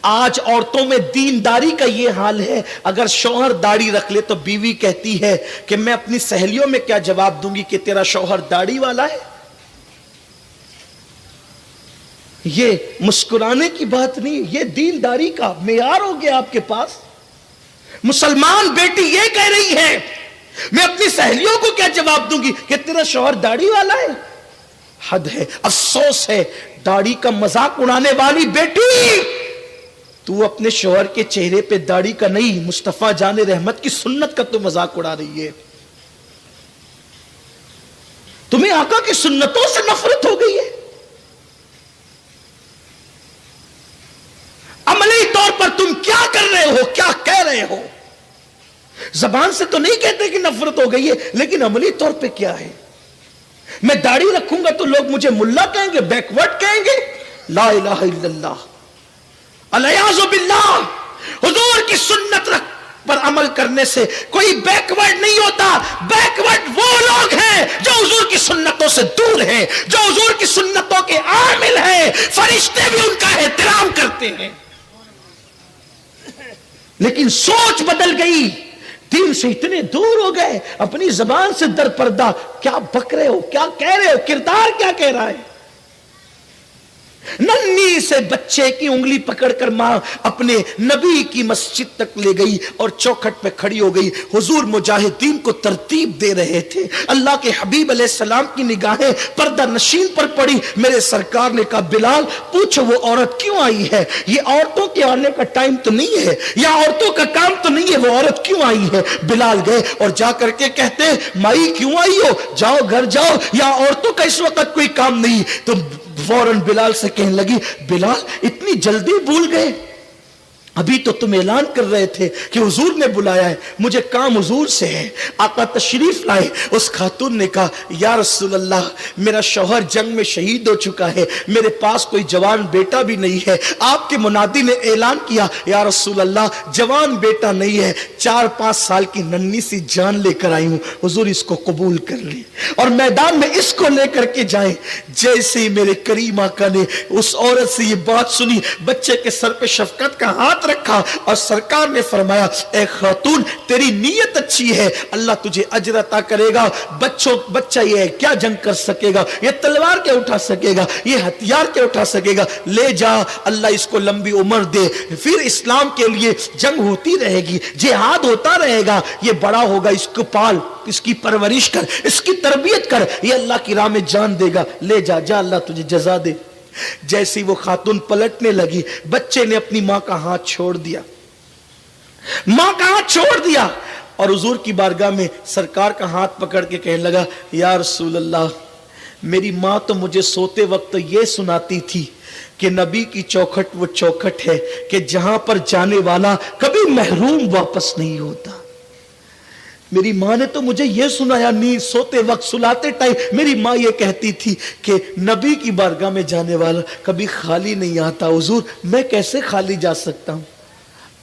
आज औरतों में दीनदारी का ये हाल है, अगर शौहर दाढ़ी रख ले तो बीवी कहती है कि मैं अपनी सहेलियों में क्या जवाब दूंगी कि तेरा शौहर दाढ़ी वाला है। ये मुस्कुराने की बात नहीं, ये दीनदारी का मेयार हो गया आपके पास। मुसलमान बेटी ये कह रही है मैं अपनी सहेलियों को क्या जवाब दूंगी कि तेरा शौहर दाढ़ी वाला है। हद है, अफसोस है, दाढ़ी का मजाक उड़ाने वाली बेटी, तू अपने शौहर के चेहरे पे दाढ़ी का नहीं, मुस्तफा जाने रहमत की सुन्नत का तो मजाक उड़ा रही है। तुम्हें आका की सुन्नतों से नफरत हो गई है। अमली तौर पर तुम क्या कर रहे हो, क्या कह रहे हो? जबान से तो नहीं कहते कि नफरत हो गई है, लेकिन अमली तौर पे क्या है? मैं दाढ़ी रखूंगा तो लोग मुझे मुल्ला कहेंगे, बैकवर्ड कहेंगे। ला इलाहा इल्लल्लाह, अलयाज़ु बिल्लाह। हुजूर की सुन्नत पर अमल करने से कोई बैकवर्ड नहीं होता। बैकवर्ड वो लोग हैं जो हुजूर की सुन्नतों से दूर हैं, जो हुजूर की सुन्नतों के आमिल हैं। फरिश्ते भी उनका एहतराम करते हैं, लेकिन सोच बदल गई, दीन से इतने दूर हो गए, अपनी जबान से दरपर्दा क्या बक रहे हो, क्या कह रहे हो, किरदार क्या कह रहा है। नन्ही से बच्चे की उंगली पकड़कर मां अपने नबी की मस्जिद तक ले गई और चौखट पे खड़ी हो गई। हुजूर मुजाहिदीन को तरतीब दे रहे थे। अल्लाह के हबीब अलैहिस्सलाम की निगाहें पर्दा नशीन पर पड़ी। मेरे सरकार ने कहा, बिलाल पूछो वो औरत क्यों आई है? ये औरतों के आने का टाइम तो नहीं है, या औरतों का काम तो नहीं है, वो औरत क्यों आई है? बिलाल गए और जा करके कहते, माई क्यों आई हो, जाओ घर जाओ, या औरतों का इस वक्त कोई काम नहीं। तो फौरन बिलाल से कहने लगी, बिलाल इतनी जल्दी भूल गए? अभी तो तुम ऐलान कर रहे थे कि हुजूर ने बुलाया है, मुझे काम हुजूर से है। आका तशरीफ लाए। उस खातून ने कहा, या रसूल अल्लाह, मेरा शौहर जंग में शहीद हो चुका है, मेरे पास कोई जवान बेटा भी नहीं है। आपके मुनादी ने ऐलान किया, या रसूल अल्लाह, जवान बेटा नहीं है, 4-5 साल की नन्ही सी जान लेकर आई हूं, हुजूर इसको कबूल कर ले और मैदान में इसको लेकर के जाए। जैसे ही मेरे करीम आका ने उस औरत से ये बात सुनी, बच्चे के सर पे शफकत का हाथ रखा और सरकार ने फरमाया, ए खातून, तेरी नीयत अच्छी है, अल्लाह तुझे अजर अता करेगा। बच्चा ये क्या जंग कर सकेगा, ये तलवार क्या उठा सकेगा, ये हथियार क्या उठा सकेगा, ले जा, अल्लाह इसको लंबी उम्र दे, फिर इस्लाम के लिए जंग होती रहेगी, जिहाद होता रहेगा, ये बड़ा होगा, इसको पाल, इसकी परवरिश कर, इसकी तरबियत कर, ये अल्लाह की राह में जान देगा, ले जा, जा, अल्लाह तुझे जजा दे। जैसी वो खातून पलटने लगी, बच्चे ने अपनी मां का हाथ छोड़ दिया, मां का हाथ छोड़ दिया और हुजूर की बारगाह में सरकार का हाथ पकड़ के कहने लगा, या रसूल अल्लाह, मेरी मां तो मुझे सोते वक्त ये सुनाती थी कि नबी की चौखट वो चौखट है कि जहां पर जाने वाला कभी महरूम वापस नहीं होता। मेरी माँ ने तो मुझे यह सुनाया, नींद सोते वक्त, सुलाते टाइम मेरी माँ ये कहती थी कि नबी की बारगाह में जाने वाला कभी खाली नहीं आता। हुजूर, मैं कैसे खाली जा सकता हूँ?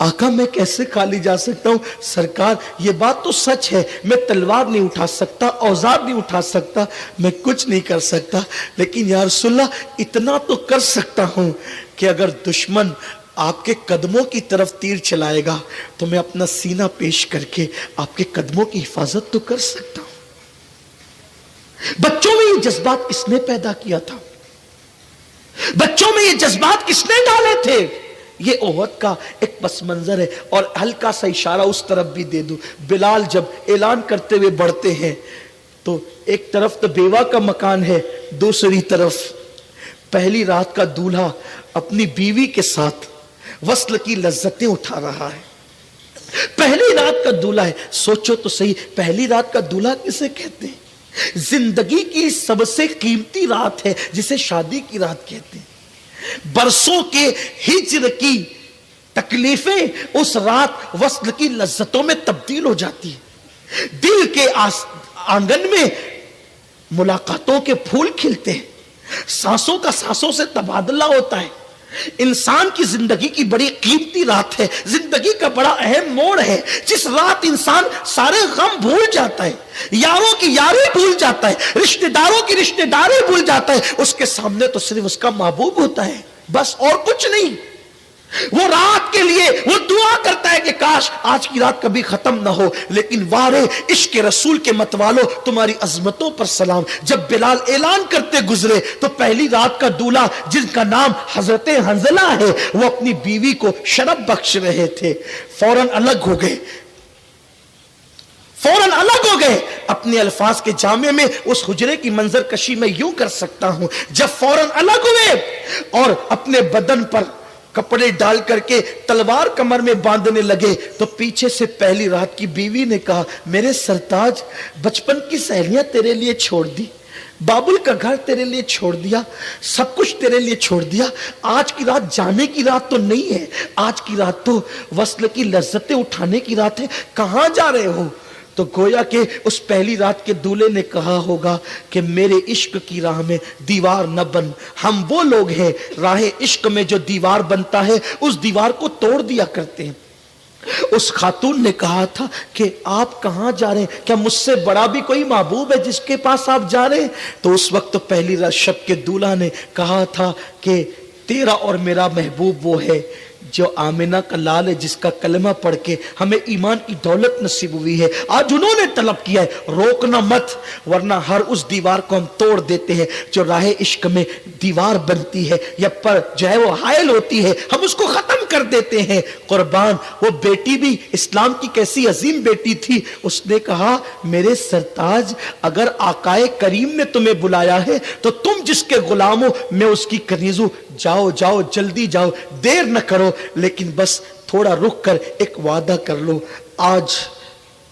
आका, मैं कैसे खाली जा सकता हूँ? सरकार, ये बात तो सच है, मैं तलवार नहीं उठा सकता, औजार नहीं उठा सकता, मैं कुछ नहीं कर सकता, लेकिन या रसूलल्लाह, इतना तो कर सकता हूँ कि अगर दुश्मन आपके कदमों की तरफ तीर चलाएगा तो मैं अपना सीना पेश करके आपके कदमों की हिफाजत तो कर सकता हूं। बच्चों में ये जज्बात किसने पैदा किया था? बच्चों में ये जज्बात किसने डाले थे? ये ओहद का एक पस मंजर है। और हल्का सा इशारा उस तरफ भी दे दूं, बिलाल जब ऐलान करते हुए बढ़ते हैं तो एक तरफ तो बेवा का मकान है, दूसरी तरफ पहली रात का दूल्हा अपनी बीवी के साथ वस्ल की लज्जतें उठा रहा है। पहली रात का दूल्हा है। सोचो तो सही, पहली रात का दूल्हा किसे कहते हैं? जिंदगी की सबसे कीमती रात है जिसे शादी की रात कहते हैं। बरसों के हिज्र की तकलीफें उस रात वस्ल की लज्जतों में तब्दील हो जाती है। दिल के आंगन में मुलाकातों के फूल खिलते हैं, सांसों का सांसों से तबादला होता है। इंसान की जिंदगी की बड़ी कीमती रात है, जिंदगी का बड़ा अहम मोड़ है, जिस रात इंसान सारे गम भूल जाता है, यारों की यारी भूल जाता है, रिश्तेदारों की रिश्तेदारी भूल जाता है। उसके सामने तो सिर्फ उसका महबूब होता है, बस और कुछ नहीं। वो रात के लिए वो दुआ करता है कि काश आज की रात कभी खत्म ना हो। लेकिन वारे इश्क रसूल के मतवालो, तुम्हारी अजमतों पर सलाम। जब बिलाल ऐलान करते गुजरे तो पहली रात का दूल्हा जिनका नाम हजरत हंजला है, वो अपनी बीवी को शरब बख्श रहे थे, फौरन अलग हो गए, फौरन अलग हो गए। अपने अल्फाज के जामे में उस हुजरे की मंजर कशी में यूं कर सकता हूं, जब फौरन अलग हुए और अपने बदन पर कपड़े डाल करके तलवार कमर में बांधने लगे तो पीछे से पहली रात की बीवी ने कहा, मेरे सरताज, बचपन की सहेलियां तेरे लिए छोड़ दी, बाबुल का घर तेरे लिए छोड़ दिया, सब कुछ तेरे लिए छोड़ दिया। आज की रात जाने की रात तो नहीं है, आज की रात तो वस्ल की लज्जतें उठाने की रात है। कहां जा रहे हो? तो गोया के उस पहली रात के दूल्हे ने कहा होगा कि मेरे इश्क की राह में दीवार न बन। हम वो लोग हैं राह इश्क में जो दीवार बनता है उस दीवार को तोड़ दिया करते हैं। उस खातून ने कहा था कि आप कहां जा रहे हैं? क्या मुझसे बड़ा भी कोई महबूब है जिसके पास आप जा रहे हैं? तो उस वक्त तो पहली रात शब के दूल्हा ने कहा था कि तेरा और मेरा महबूब वो है जो आमिना का लाल है, जिसका कलमा पढ़ के हमें ईमान की दौलत नसीब हुई है। आज उन्होंने तलब किया है, रोकना मत, वरना हर उस दीवार को हम तोड़ देते हैं जो राह इश्क में दीवार बनती है या पर जो है वो हायल होती है, हम उसको खत्म कर देते हैं। कुर्बान वो बेटी भी इस्लाम की कैसी अजीम बेटी थी, उसने कहा मेरे सरताज, अगर आकाए करीम ने तुम्हें बुलाया है तो तुम जिसके गुलाम हो मैं उसकी कनीज हूं। जाओ जाओ जल्दी जाओ, देर न करो, लेकिन बस थोड़ा रुक कर एक वादा कर लो। आज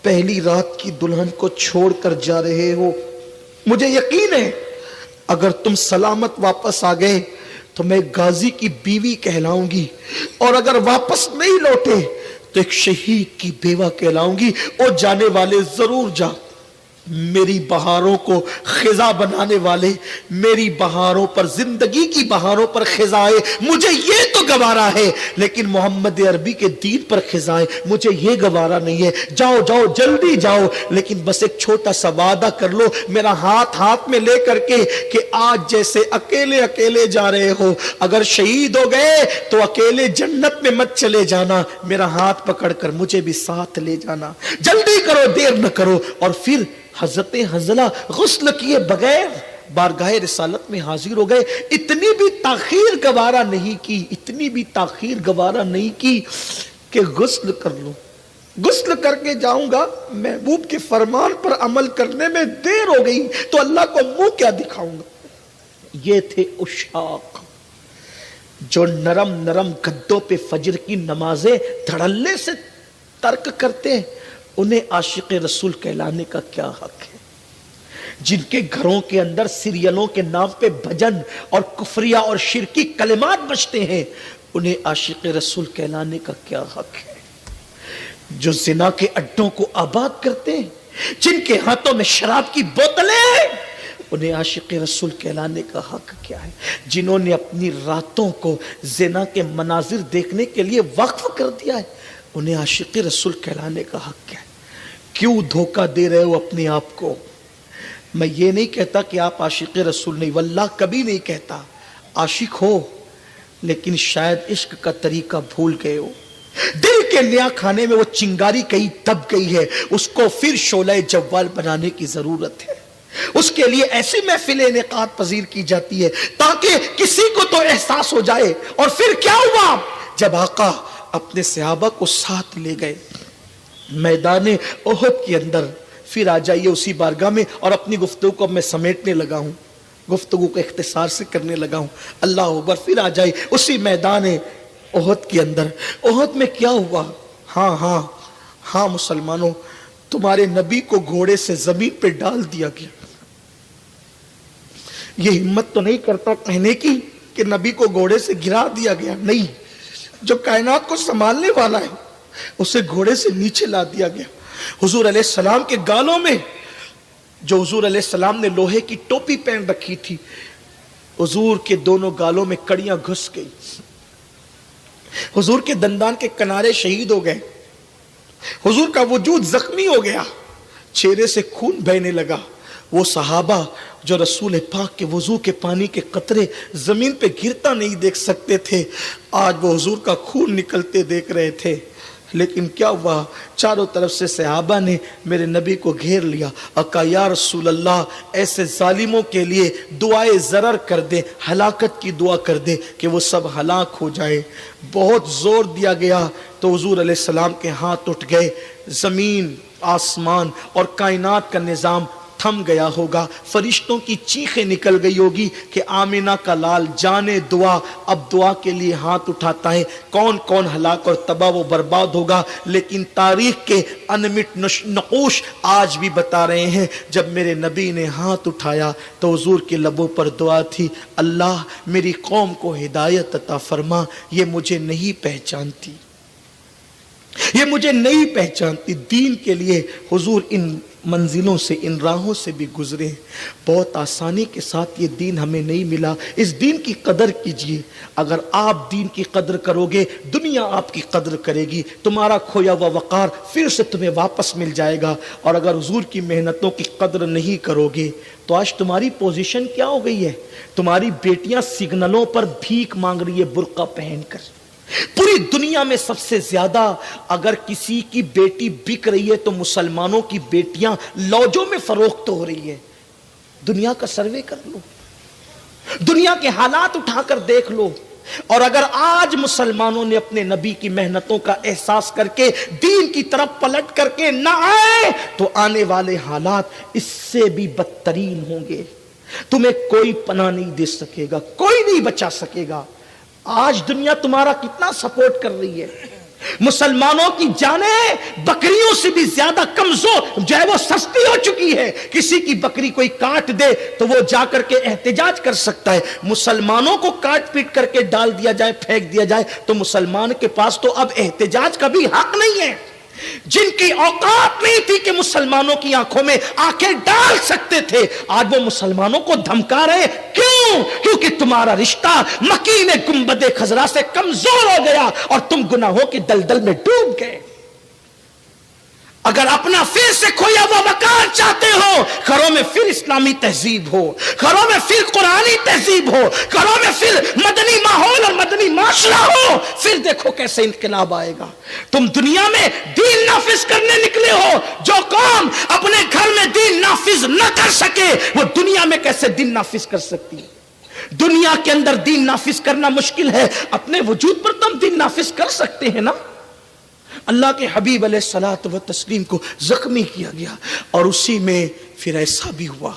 पहली रात की दुल्हन को छोड़कर जा रहे हो, मुझे यकीन है अगर तुम सलामत वापस आ गए तो मैं गाजी की बीवी कहलाऊंगी, और अगर वापस नहीं लौटे तो एक शहीद की बेवा कहलाऊंगी। और जाने वाले जरूर जा, मेरी बहारों को खिजा बनाने वाले, मेरी बहारों पर, जिंदगी की बहारों पर खिजाए मुझे ये तो गवारा है, लेकिन मोहम्मद अरबी के दीन पर खिजाए मुझे ये गवारा नहीं है। जाओ जाओ जल्दी जाओ, लेकिन बस एक छोटा सा वादा कर लो मेरा हाथ हाथ में ले करके कि आज जैसे अकेले अकेले जा रहे हो, अगर शहीद हो गए तो अकेले जन्नत में मत चले जाना, मेरा हाथ पकड़कर मुझे भी साथ ले जाना। जल्दी करो, देर न करो। और फिर हजरत हंजला गुस्ल किए बगैर बारगाह रिसालत में हाजिर हो गए। इतनी भी ताखीर गवारा नहीं की, इतनी भी ताखीर गवारा नहीं की कि गुस्ल कर लो, गुस्ल करके जाऊंगा, महबूब के फरमान पर अमल करने में देर हो गई तो अल्लाह को मुंह क्या दिखाऊंगा। ये थे उशाक जो नरम नरम गद्दों पे फजर की नमाजें धड़ल्ले से तर्क करते हैं। उन्हें आशिक रसूल कहलाने का क्या हक है? जिनके घरों के अंदर सीरियलों के नाम पे भजन और कुफरिया और शिरकी कलिमात बजते हैं, उन्हें आशिक रसूल कहलाने का क्या हक है? जो जिना के अड्डों को आबाद करते हैं, जिनके हाथों में शराब की बोतलें, उन्हें आशिक रसूल कहलाने का हक क्या है? जिन्होंने अपनी रातों को जिना के मनाजिर देखने के लिए वक्फ कर दिया है, उन्हें आशिक रसूल कहलाने का हक क्या है? क्यों धोखा दे रहे हो अपने आप को? मैं ये नहीं कहता कि आप आशिक रसूल नहीं, वल्लाह कभी नहीं कहता, आशिक हो, लेकिन शायद इश्क का तरीका भूल गए हो। दिल के नया खाने में वो चिंगारी कहीं दब गई है, उसको फिर शोला जव्वाल बनाने की जरूरत है। उसके लिए ऐसी महफिलें इनेकाद पजीर की जाती है ताकि किसी को तो एहसास हो जाए। और फिर क्या हुआ? जब आका अपने सहाबा को साथ ले गए मैदान ओहद के अंदर, फिर आ जाइए उसी बारगाह में, और अपनी गुफ्तगू को मैं समेटने लगा हूं, गुफ्तगू को इख्तिसार से करने लगा हूं। अल्लाह अकबर, फिर आ जाए उसी मैदान ओहद के अंदर। ओहद में क्या हुआ? हाँ हाँ हाँ मुसलमानों, तुम्हारे नबी को घोड़े से जमीन पे डाल दिया गया। ये हिम्मत तो नहीं करता कहने की कि नबी को घोड़े से गिरा दिया गया, नहीं, जो कायनात को संभालने वाला है उसे घोड़े से नीचे ला दिया गया। हुजूर अलैहिस्सलाम के गालों में, जो हुजूर अलैहिस्सलाम ने लोहे की टोपी पहन रखी थी, हुजूर के दोनों गालों में कड़ियां घुस गई, हुजूर के दंदान के किनारे शहीद हो गए, हुजूर का वजूद जख्मी हो गया, चेहरे से खून बहने लगा। वो सहाबा जो रसूल पाक के वजू के पानी के कतरे जमीन पे गिरता नहीं देख सकते थे, आज वो हुजूर का खून निकलते देख रहे थे। लेकिन क्या हुआ? चारों तरफ से सहाबा ने मेरे नबी को घेर लिया। अका या रसूल अल्लाह, ऐसे जालिमों के लिए दुआए ज़रर कर दे, हलाकत की दुआ कर दे कि वो सब हलाक हो जाए। बहुत जोर दिया गया तो हुजूर अलैहिस्सलाम के हाथ उठ गए, जमीन, आसमान और कायनात का निज़ाम تھم گیا ہوگا, فرشتوں کی چیخیں نکل گئی ہوگی کہ آمینہ کا لال جانے دعا اب دعا کے لیے ہاتھ اٹھاتا ہے. کون کون ہلاک اور تباہ و برباد ہوگا. لیکن تاریخ کے انمٹ نقوش آج بھی بتا رہے ہیں جب میرے نبی نے ہاتھ اٹھایا تو حضور کے لبوں پر دعا تھی, اللہ میری قوم کو ہدایت عطا فرما, یہ مجھے نہیں پہچانتی, یہ مجھے نہیں پہچانتی. دین کے لیے حضور ان منزلوں سے, ان راہوں سے بھی گزرے, بہت آسانی کے ساتھ یہ دین ہمیں نہیں ملا. اس دین کی قدر کیجئے. اگر آپ دین کی قدر کرو گے دنیا آپ کی قدر کرے گی, تمہارا کھویا ہوا وقار پھر سے تمہیں واپس مل جائے گا. اور اگر حضور کی محنتوں کی قدر نہیں کرو گے تو آج تمہاری پوزیشن کیا ہو گئی ہے؟ تمہاری بیٹیاں سگنلوں پر بھیک مانگ رہی ہے برقع پہن کر. پوری دنیا میں سب سے زیادہ اگر کسی کی بیٹی بک رہی ہے تو مسلمانوں کی بیٹیاں لوجوں میں فروخت ہو رہی ہے. دنیا کا سروے کر لو, دنیا کے حالات اٹھا کر دیکھ لو. اور اگر آج مسلمانوں نے اپنے نبی کی محنتوں کا احساس کر کے دین کی طرف پلٹ کر کے نہ آئے تو آنے والے حالات اس سے بھی بدترین ہوں گے. تمہیں کوئی پناہ نہیں دے سکے گا, کوئی نہیں بچا سکے گا. آج دنیا تمہارا کتنا سپورٹ کر رہی ہے. مسلمانوں کی جانیں بکریوں سے بھی زیادہ کمزور جو ہے وہ سستی ہو چکی ہے. کسی کی بکری کوئی کاٹ دے تو وہ جا کر کے احتجاج کر سکتا ہے. مسلمانوں کو کاٹ پیٹ کر کے ڈال دیا جائے, پھینک دیا جائے تو مسلمان کے پاس تو اب احتجاج کا بھی حق نہیں ہے. جن کی اوقات نہیں تھی کہ مسلمانوں کی آنکھوں میں آنکھیں ڈال سکتے تھے, آج وہ مسلمانوں کو دھمکا رہے. کیوں؟ کیونکہ تمہارا رشتہ مکین گنبد خضرا سے کمزور ہو گیا اور تم گناہوں کے دلدل میں ڈوب گئے. اگر اپنا پھر سے کھویا ہوا وقار چاہتے ہو, گھروں میں پھر اسلامی تہذیب ہو, گھروں میں پھر قرآنی تہذیب ہو, گھروں میں پھر مدنی ماحول اور مدنی معاشرہ ہو, پھر دیکھو کیسے انقلاب آئے گا. تم دنیا میں دین نافذ کرنے نکلے ہو. جو قوم اپنے گھر میں دین نافذ نہ کر سکے وہ دنیا میں کیسے دین نافذ کر سکتی ہے؟ دنیا کے اندر دین نافذ کرنا مشکل ہے, اپنے وجود پر تم دین نافذ کر سکتے ہیں نا. اللہ کے حبیب علیہ الصلوۃ والتسلیم کو زخمی کیا گیا اور اسی میں پھر ایسا بھی ہوا.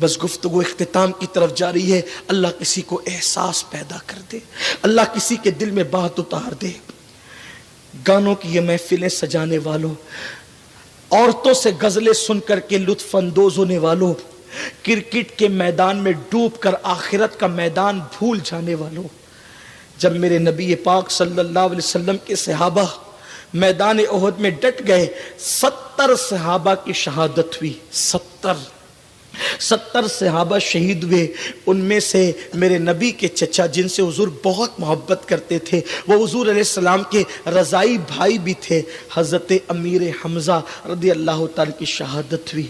بس گفتگو اختتام کی طرف جا رہی ہے. اللہ کسی کو احساس پیدا کر دے, اللہ کسی کے دل میں بات اتار دے. گانوں کی یہ محفلیں سجانے والوں, عورتوں سے غزلیں سن کر کے لطف اندوز ہونے والوں, کرکٹ کے میدان میں ڈوب کر آخرت کا میدان بھول جانے والوں, جب میرے نبی پاک صلی اللہ علیہ وسلم کے صحابہ میدان احد میں ڈٹ گئے, 70 صحابہ کی شہادت ہوئی. 70 صحابہ شہید ہوئے. ان میں سے میرے نبی کے چچا جن سے حضور بہت محبت کرتے تھے, وہ حضور علیہ السلام کے رضائی بھائی بھی تھے, حضرت امیر حمزہ رضی اللہ تعالی کی شہادت ہوئی.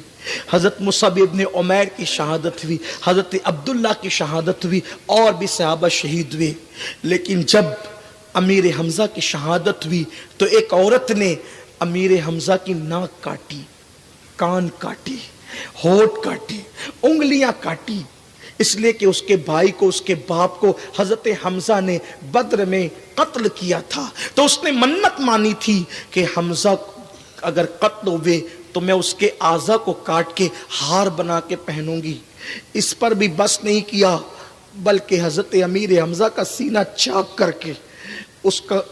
حضرت مصعب ابن عمیر کی شہادت ہوئی, حضرت عبداللہ کی شہادت ہوئی, اور بھی صحابہ شہید ہوئے. لیکن جب امیر حمزہ کی شہادت ہوئی تو ایک عورت نے امیر حمزہ کی ناک کاٹی, کان کاٹی, ہونٹ کاٹی, انگلیاں کاٹی, اس لیے کہ اس کے بھائی کو, اس کے باپ کو حضرت حمزہ نے بدر میں قتل کیا تھا. تو اس نے منت مانی تھی کہ حمزہ اگر قتل ہوئے تو میں اس کے اعضا کو کاٹ کے ہار بنا کے پہنوں گی. اس پر بھی بس نہیں کیا بلکہ حضرت امیر حمزہ کا سینہ چاک کر کے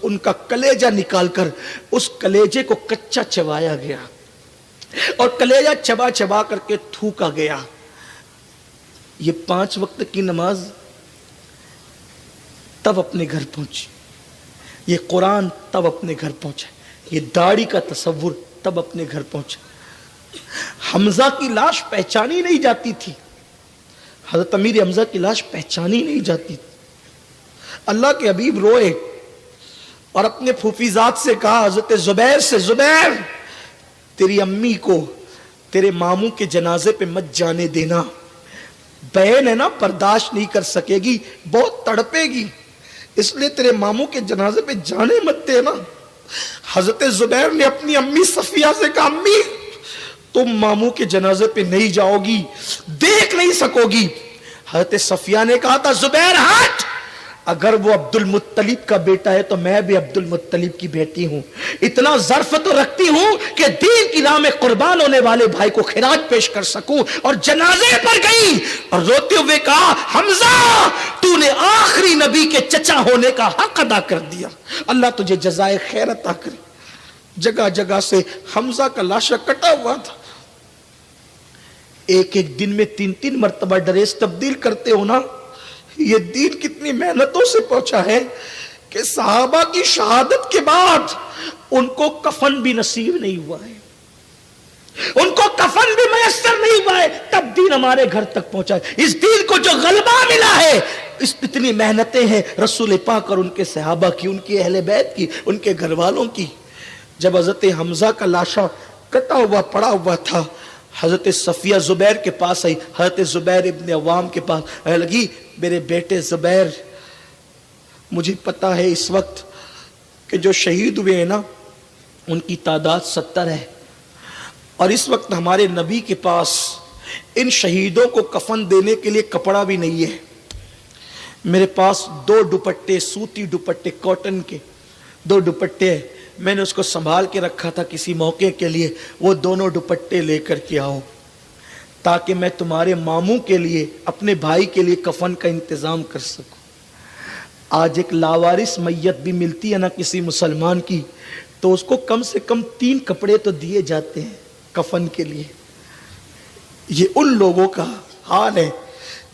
ان کا کلیجہ نکال کر اس کلیجے کو کچا چبایا گیا اور کلیجہ چبا چبا کر کے تھوکا گیا. یہ 5 وقت کی نماز تب اپنے گھر پہنچی, یہ قرآن تب اپنے گھر پہنچا, یہ داڑھی کا تصور تب اپنے گھر پہنچا. حمزہ کی لاش پہچانی نہیں جاتی تھی, حضرت امیر حمزہ کی لاش پہچانی نہیں جاتی تھی. اللہ کے حبیب روئے اور اپنے پھوپھیزاد سے کہا, حضرت زبیر سے, زبیر تیری امی کو تیرے ماموں کے جنازے پہ مت جانے دینا, بہن ہے نا برداشت نہیں کر سکے گی, بہت تڑپے گی, اس لیے تیرے ماموں کے جنازے پہ جانے مت دینا. حضرت زبیر نے اپنی امی صفیہ سے کہا, امی تم ماموں کے جنازے پہ نہیں جاؤ گی, دیکھ نہیں سکو گی. حضرت صفیہ نے کہا تھا, زبیر ہٹ, اگر وہ عبد المطلب کا بیٹا ہے تو میں بھی عبد المطلب کی بیٹی ہوں. اتنا ظرف تو رکھتی ہوں کہ دین کی راہ میں قربان ہونے والے بھائی کو خراج پیش کر سکوں. اور جنازے پر گئی اور روتے ہوئے کہا حمزہ تو نے آخری نبی کے چچا ہونے کا حق ادا کر دیا, اللہ تجھے جزائے خیر عطا کرے. جگہ جگہ سے حمزہ کا لاشا کٹا ہوا تھا. ایک ایک دن میں 3 مرتبہ ڈریس تبدیل کرتے ہو نا. یہ دین کتنی محنتوں سے پہنچا ہے کہ صحابہ کی شہادت کے بعد ان کو کفن بھی نصیب نہیں ہوا ہے, ان کو کفن بھی میسر نہیں ہوا ہے, تب دین ہمارے گھر تک پہنچا ہے. اس دین کو جو غلبہ ملا ہے, اتنی محنتیں ہیں رسول پاک اور ان کے صحابہ کی, ان کی اہل بیت کی, ان کے گھر والوں کی. جب حضرت حمزہ کا لاشا کٹا ہوا پڑا ہوا تھا, حضرت صفیہ زبیر کے پاس آئی, حضرت زبیر ابن عوام کے پاس آنے لگی, میرے بیٹے زبیر مجھے پتا ہے اس وقت کہ جو شہید ہوئے ہیں نا ان کی تعداد 70 ہے, اور اس وقت ہمارے نبی کے پاس ان شہیدوں کو کفن دینے کے لیے کپڑا بھی نہیں ہے. میرے پاس 2 دوپٹے, سوتی دوپٹے, کاٹن کے 2 دوپٹے ہیں, میں نے اس کو سنبھال کے رکھا تھا کسی موقع کے لیے. وہ دونوں دوپٹے لے کر کے آؤ تاکہ میں تمہارے ماموں کے لیے, اپنے بھائی کے لیے کفن کا انتظام کر سکوں. آج ایک لاوارث میت بھی ملتی ہے نا کسی مسلمان کی, تو اس کو کم سے کم 3 کپڑے تو دیے جاتے ہیں کفن کے لیے. یہ ان لوگوں کا حال ہے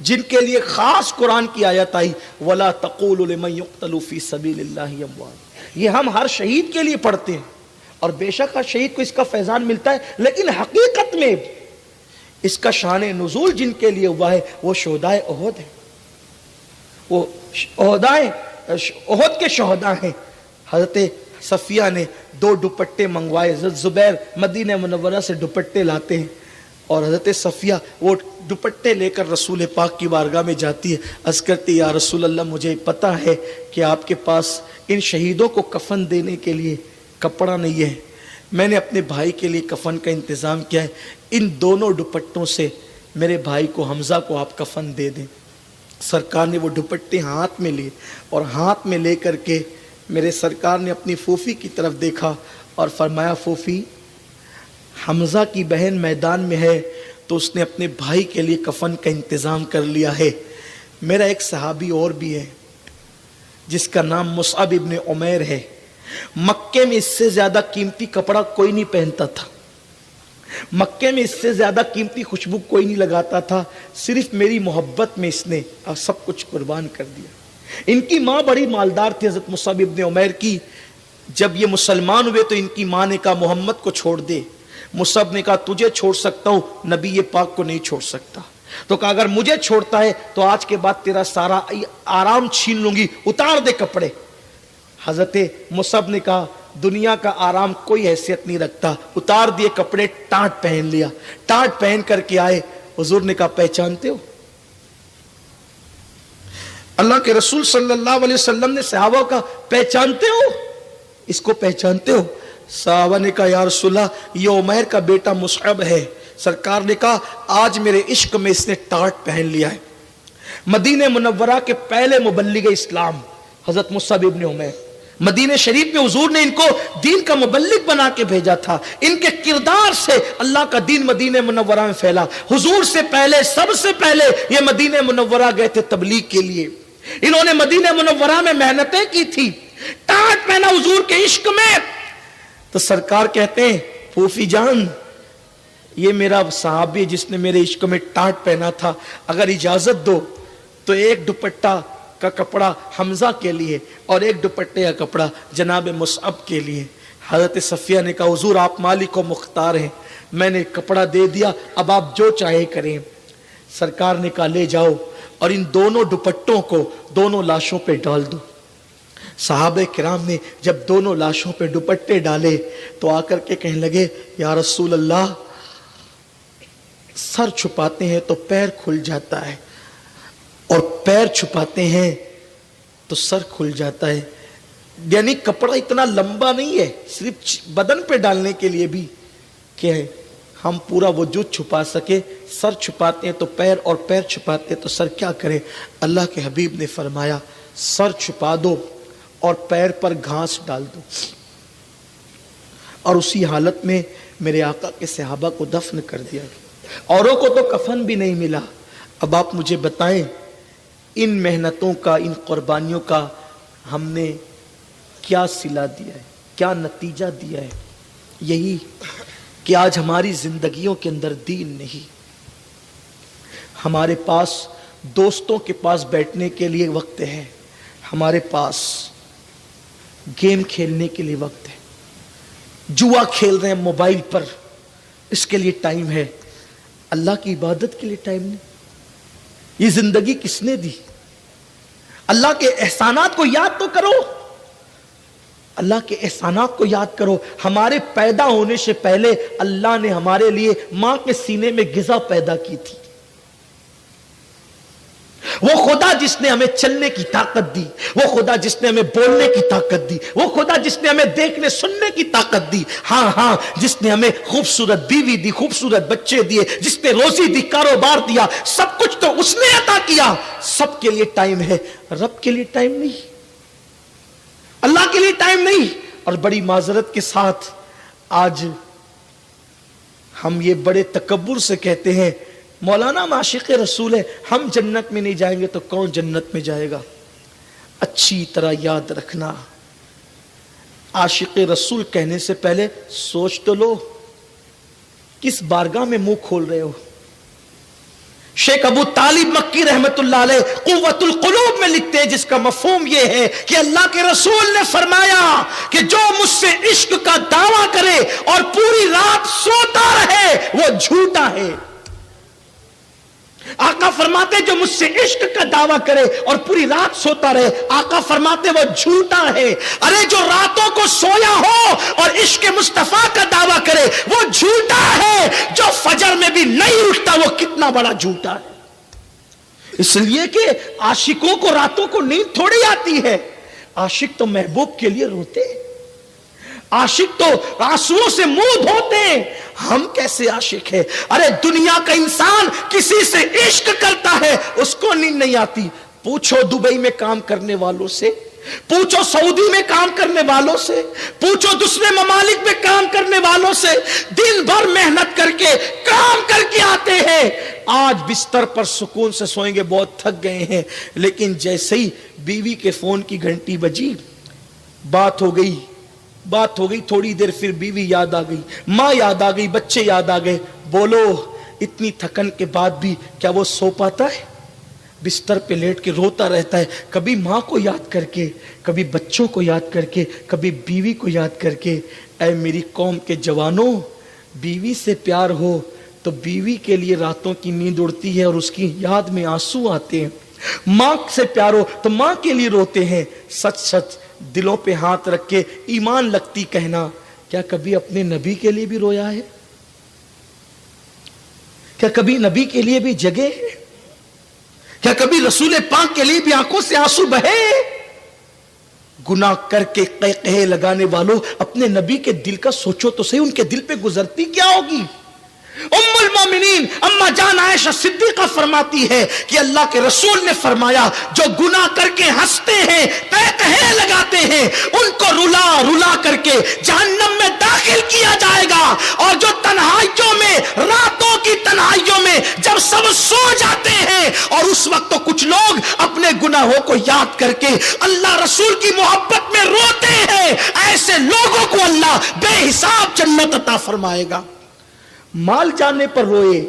جن کے لیے خاص قرآن کی آیت آئی وَلَا تَقُولُوا لِمَن يُقْتَلُ فِي سَبِيلِ اللَّهِ أَمْوَاتٌ. یہ ہم ہر شہید کے لیے پڑھتے ہیں, اور بے شک ہر شہید کو اس کا فیضان ملتا ہے, لیکن حقیقت میں اس کا شان نزول جن کے لیے ہوا ہے وہ شہدائے احد ہیں, وہ احد کے شہداء ہیں. حضرت صفیہ نے 2 دوپٹے منگوائے. حضرت زبیر مدینہ منورہ سے دوپٹے لاتے ہیں, اور حضرت صفیہ وہ دوپٹے لے کر رسول پاک کی بارگاہ میں جاتی ہے. عرض کرتی یا رسول اللہ مجھے پتا ہے کہ آپ کے پاس ان شہیدوں کو کفن دینے کے لیے کپڑا نہیں ہے, میں نے اپنے بھائی کے لیے کفن کا انتظام کیا ہے, ان دونوں دوپٹوں سے میرے بھائی کو حمزہ کو آپ کفن دے دیں. سرکار نے وہ دوپٹے ہاتھ میں لیے, اور ہاتھ میں لے کر کے میرے سرکار نے اپنی پھوپھی کی طرف دیکھا اور فرمایا پھوپھی حمزہ کی بہن میدان میں ہے تو اس نے اپنے بھائی کے لیے کفن کا انتظام کر لیا ہے. میرا ایک صحابی اور بھی ہے جس کا نام مصعب ابن عمیر ہے. مکے میں اس سے زیادہ قیمتی کپڑا کوئی نہیں پہنتا تھا, مکے میں اس سے زیادہ قیمتی خوشبو کوئی نہیں لگاتا تھا, صرف میری محبت میں اس نے سب کچھ قربان کر دیا. ان کی ماں بڑی مالدار تھی حضرت مصعب ابن عمیر کی. جب یہ مسلمان ہوئے تو ان کی ماں نے کہا محمد کو چھوڑ دے. مصعب نے کہا تجھے چھوڑ سکتا ہوں, نبی پاک کو نہیں چھوڑ سکتا. تو کہا اگر مجھے چھوڑتا ہے تو آج کے بعد تیرا سارا آرام چھین لوں گی, اتار دے کپڑے. حضرت مصعب نے کہا دنیا کا آرام کوئی حیثیت نہیں رکھتا, اتار دیے کپڑے, ٹانٹ پہن لیا. ٹانٹ پہن کر کے آئے, حضور نے کہا پہچانتے ہو؟ اللہ کے رسول صلی اللہ علیہ وسلم نے صحابہ کا پہچانتے ہو, اس کو پہچانتے ہو؟ صحابہ نے کہا یا رسول اللہ یہ عمیر کا بیٹا مصعب ہے. سرکار نے کہا آج میرے عشق میں اس نے ٹانٹ پہن لیا ہے. مدینہ منورہ کے پہلے مبلغ اسلام حضرت مصعب ابن عمیر, مدینہ شریف میں حضور نے ان کو دین کا مبلغ بنا کے بھیجا تھا. ان کے کردار سے اللہ کا دین مدینہ منورہ میں پھیلا. حضور سے پہلے, سب سے پہلے یہ مدینہ منورہ گئے تھے تبلیغ کے لیے. انہوں نے مدینہ منورہ میں محنتیں کی تھی, ٹانٹ پہنا حضور کے عشق میں. تو سرکار کہتے ہیں پھوپھی جان یہ میرا صحابی جس نے میرے عشق میں ٹانٹ پہنا تھا, اگر اجازت دو تو ایک دوپٹہ کا کپڑا حمزہ کے لیے اور ایک دوپٹے کا کپڑا جناب مصعب کے لیے. حضرت صفیہ نے کہا حضور آپ مالک و مختار ہیں, میں نے کپڑا دے دیا, اب آپ جو چاہے کریں. سرکار نے کہا لے جاؤ اور ان دونوں دوپٹوں کو دونوں لاشوں پہ ڈال دو. صحابہ کرام نے جب دونوں لاشوں پہ دوپٹے ڈالے تو آ کر کے کہنے لگے یا رسول اللہ سر چھپاتے ہیں تو پیر کھل جاتا ہے, اور پیر چھپاتے ہیں تو سر کھل جاتا ہے. یعنی کپڑا اتنا لمبا نہیں ہے صرف بدن پہ ڈالنے کے لیے بھی کہ ہم پورا وجود چھپا سکے. سر چھپاتے ہیں تو پیر, اور پیر چھپاتے ہیں تو سر, کیا کریں؟ اللہ کے حبیب نے فرمایا सर छुपा दो और पैर पर घास डाल दो। और उसी हालत में मेरे आका के सहाबा को दफन कर दिया। औरों को तो कफन भी नहीं मिला। अब आप मुझे बताएं, इन मेहनतों का, इन कुर्बानियों का हमने क्या सिला दिया है, क्या नतीजा दिया है? यही कि आज हमारी जिंदगियों के अंदर दीन नहीं। हमारे पास दोस्तों के पास बैठने के लिए वक्त है, हमारे पास गेम खेलने के लिए वक्त है, जुआ खेल रहे हैं मोबाइल पर, इसके लिए टाइम है, अल्लाह की इबादत के लिए टाइम नहीं। ये जिंदगी किसने दी? अल्लाह के एहसानात को याद तो करो, अल्लाह के एहसानात को याद करो। हमारे पैदा होने से पहले अल्लाह ने हमारे लिए मां के सीने में गिज़ा पैदा की थी। वो खुदा जिसने हमें चलने की ताकत दी, वो खुदा जिसने हमें बोलने की ताकत दी, वो खुदा जिसने हमें देखने सुनने की ताकत दी, हाँ, जिसने हमें खूबसूरत बीवी दी, खूबसूरत बच्चे दिए, जिसने रोजी दी, कारोबार दिया, सब कुछ तो उसने अता किया। सबके लिए टाइम है, रब के लिए टाइम नहीं, अल्लाह के लिए टाइम नहीं। और बड़ी माजरत के साथ आज हम ये बड़े तकब्बुर से कहते हैं, मौलाना माशिक रसूल है, हम जन्नत में नहीं जाएंगे तो कौन जन्नत में जाएगा? अच्छी तरह याद रखना, आशिक रसूल कहने से पहले सोच तो लो किस बारगाह में मुंह खोल रहे हो। शेख अबू तालिब मक्की रहमतुल्लाह अलैह कुव्वतुल कुलूब में लिखते हैं, जिसका मफहूम यह है कि अल्लाह के रसूल ने फरमाया कि जो मुझसे इश्क का दावा करे और पूरी रात सोता रहे वो झूठा है। आका फरमाते जो मुझसे इश्क का दावा करे और पूरी रात सोता रहे, आका फरमाते वो झूठा है। अरे जो रातों को सोया हो और इश्क मुस्तफा का दावा करे वो झूठा है। जो फजर में भी नहीं उठता वो कितना बड़ा झूठा है। इसलिए कि आशिकों को रातों को नींद थोड़ी आती है। आशिक तो महबूब के लिए रोते हैं, आशिक तो आंसुओं से मुंह धोते हैं। हम कैसे आशिक है? अरे दुनिया का इंसान किसी से इश्क करता है, उसको नींद नहीं आती। पूछो दुबई में काम करने वालों से, पूछो सऊदी में काम करने वालों से, पूछो दूसरे ममालिक में काम करने वालों से, दिन भर मेहनत करके काम करके आते हैं, आज बिस्तर पर सुकून से सोएंगे, बहुत थक गए हैं, लेकिन जैसे ही बीवी के फोन की घंटी बजी, बात हो गई थोड़ी देर, फिर बीवी याद आ गई, माँ याद आ गई, बच्चे याद आ गए। बोलो इतनी थकन के बाद भी क्या वो सो पाता है? बिस्तर पे लेट के रोता रहता है, कभी माँ को याद करके, कभी बच्चों को याद करके, कभी बीवी को याद करके। ऐ मेरी कौम के जवानों, बीवी से प्यार हो तो बीवी के लिए रातों की नींद उड़ती है और उसकी याद में आंसू आते हैं। माँ से प्यार हो तो माँ के लिए रोते हैं। सच सच दिलों पे हाथ रख के ईमान लगती कहना, क्या कभी अपने नबी के लिए भी रोया है? क्या कभी नबी के लिए भी जगे? क्या कभी रसूल पाक के लिए भी आंखों से आंसू बहे? गुनाह करके कहे लगाने वालों, अपने नबी के दिल का सोचो तो सही, उनके दिल पे गुजरती क्या होगी? उम्मुल मोमिनीन अम्मा जान आयशा सिद्दीका फरमाती है कि अल्लाह के रसूल ने फरमाया, जो गुनाह करके हंसते हैं, कहे लगाते हैं, उनको रुला रुला करके जहन्नम में दाखिल किया जाएगा। और जो तन्हाइयों में, रातों की तन्हाइयों में जब सब सो जाते हैं और उस वक्त तो कुछ लोग अपने गुनाहों को याद करके अल्लाह रसूल की मोहब्बत में रोते हैं, ऐसे लोगों को अल्लाह बेहिसाब जन्नत अता फरमाएगा। माल जाने पर रोए,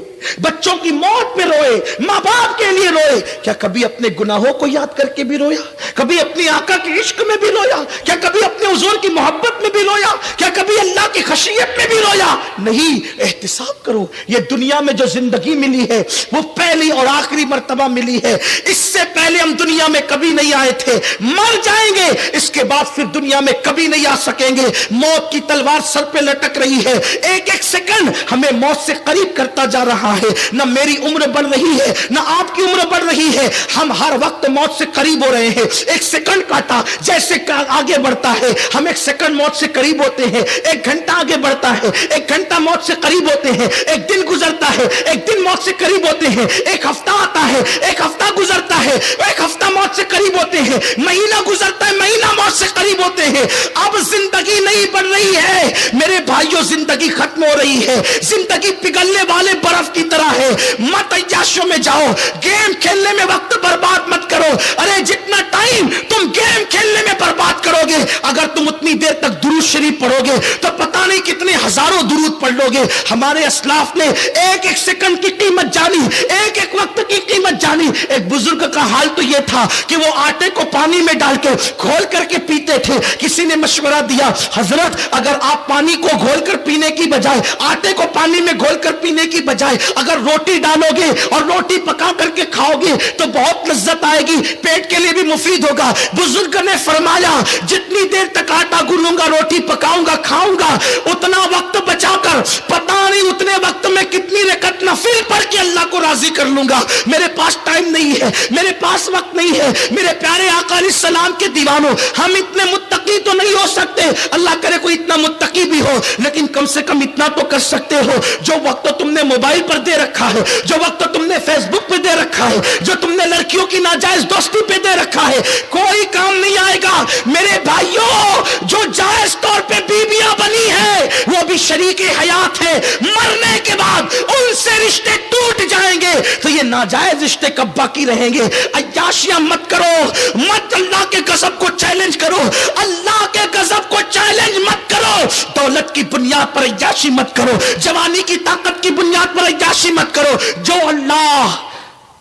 बच्चों की मौत में रोए, माँ बाप के लिए रोए, क्या कभी अपने गुनाहों को याद करके भी रोया? कभी अपने आका के इश्क में भी रोया? क्या कभी अपने हुजूर की मोहब्बत में भी रोया? क्या कभी अल्लाह की खशियत में भी रोया? नहीं। एहतिसाब करो, ये दुनिया में जो जिंदगी मिली है वो पहली और आखिरी मर्तबा मिली है। इससे पहले हम दुनिया में कभी नहीं आए थे, मर जाएंगे, इसके बाद फिर दुनिया में कभी नहीं आ सकेंगे। मौत की तलवार सर पे लटक रही है, एक एक सेकंड हमें मौत से करीब करता जा रहा है। न मेरी उम्र बढ़ रही है, न आपकी उम्र बढ़ रही है, हम हर वक्त मौत से करीब हो रहे हैं। ایک سیکنڈ کاٹا، جیسے آگے بڑھتا ہے ہم ایک سیکنڈ موت سے قریب ہوتے ہیں، ایک گھنٹہ آگے بڑھتا ہے ایک گھنٹہ موت سے قریب ہوتے ہیں، ایک دن گزرتا ہے ایک دن موت سے قریب ہوتے ہیں، ایک ہفتہ آتا ہے ایک ہفتہ گزرتا ہے ایک ہفتہ موت سے قریب ہوتے ہیں، مہینہ گزرتا ہے مہینہ موت سے قریب ہوتے ہیں۔ اب زندگی نہیں بڑھ رہی ہے میرے بھائیوں، زندگی ختم ہو رہی ہے، زندگی پگھلنے والے برف کی طرح ہے۔ مت عیاشیوں میں جاؤ، گیم کھیلنے میں وقت برباد مت کرو۔ ارے جتنا ٹائم تم گیم کھیلنے میں برباد کرو گے، اگر تم اتنی دیر تک درود شریف پڑھو گے تو پتہ نہیں کتنے ہزاروں درود پڑھ لو گے۔ ہمارے اسلاف نے ایک ایک سیکنڈ کی قیمت جانی، ایک ایک وقت کی قیمت جانی۔ ایک بزرگ کا حال تو یہ تھا کہ وہ آٹے کو پانی میں ڈال کے گھول کر کے پیتے تھے۔ کسی نے مشورہ دیا، حضرت اگر آپ پانی کو گھول کر پینے کی بجائے، آٹے کو پانی میں گھول کر پینے کی بجائے اگر روٹی ڈالو گے اور روٹی پکا کر کے کھاؤ گے تو بہت لذت آئے گی، پیٹ کے لیے بھی مفید ہوگا۔ بزرگ نے فرمایا جتنی دیر تک آٹا گھولوں گا، روٹی پکاؤں گا، کھاؤں گا، اتنا وقت بچا کر پتہ نہیں اتنے وقت میں کتنی رکعت نفل پڑھ کے اللہ کو راضی کر لوں گا۔ میرے پاس ٹائم نہیں ہے، میرے پاس وقت نہیں ہے۔ میرے پیارے آقا علیہ السلام کے دیوانوں، ہم اتنے متقی تو نہیں ہو سکتے، اللہ کرے کوئی اتنا متقی بھی ہو، لیکن کم سے کم اتنا تو کر سکتے ہو، جو وقت تم نے موبائل پر دے رکھا ہے، جو وقت تم نے فیس بک پہ دے رکھا ہے، جو تم نے لڑکیوں کی ناجائز دوستی پہ دے رکھا ہے، کوئی کام نہیں آئے گا۔ میرے بھائیوں، جو جائز طور پہ بیویاں بنی ہیں وہ بھی شریک حیات ہے، مرنے کے بعد ان سے رشتے ٹوٹ جائیں گے تو یہ ناجائز رشتے کب باقی رہیں گے؟ عیاشیاں مت کرو، مت اللہ کے غضب کو چیلنج کرو، اللہ کے غضب کو چیلنج مت کرو۔ دولت کی بنیاد پر عیاشی مت کرو، جوانی کی طاقت کی بنیاد پر عیاشی مت کرو۔ جو اللہ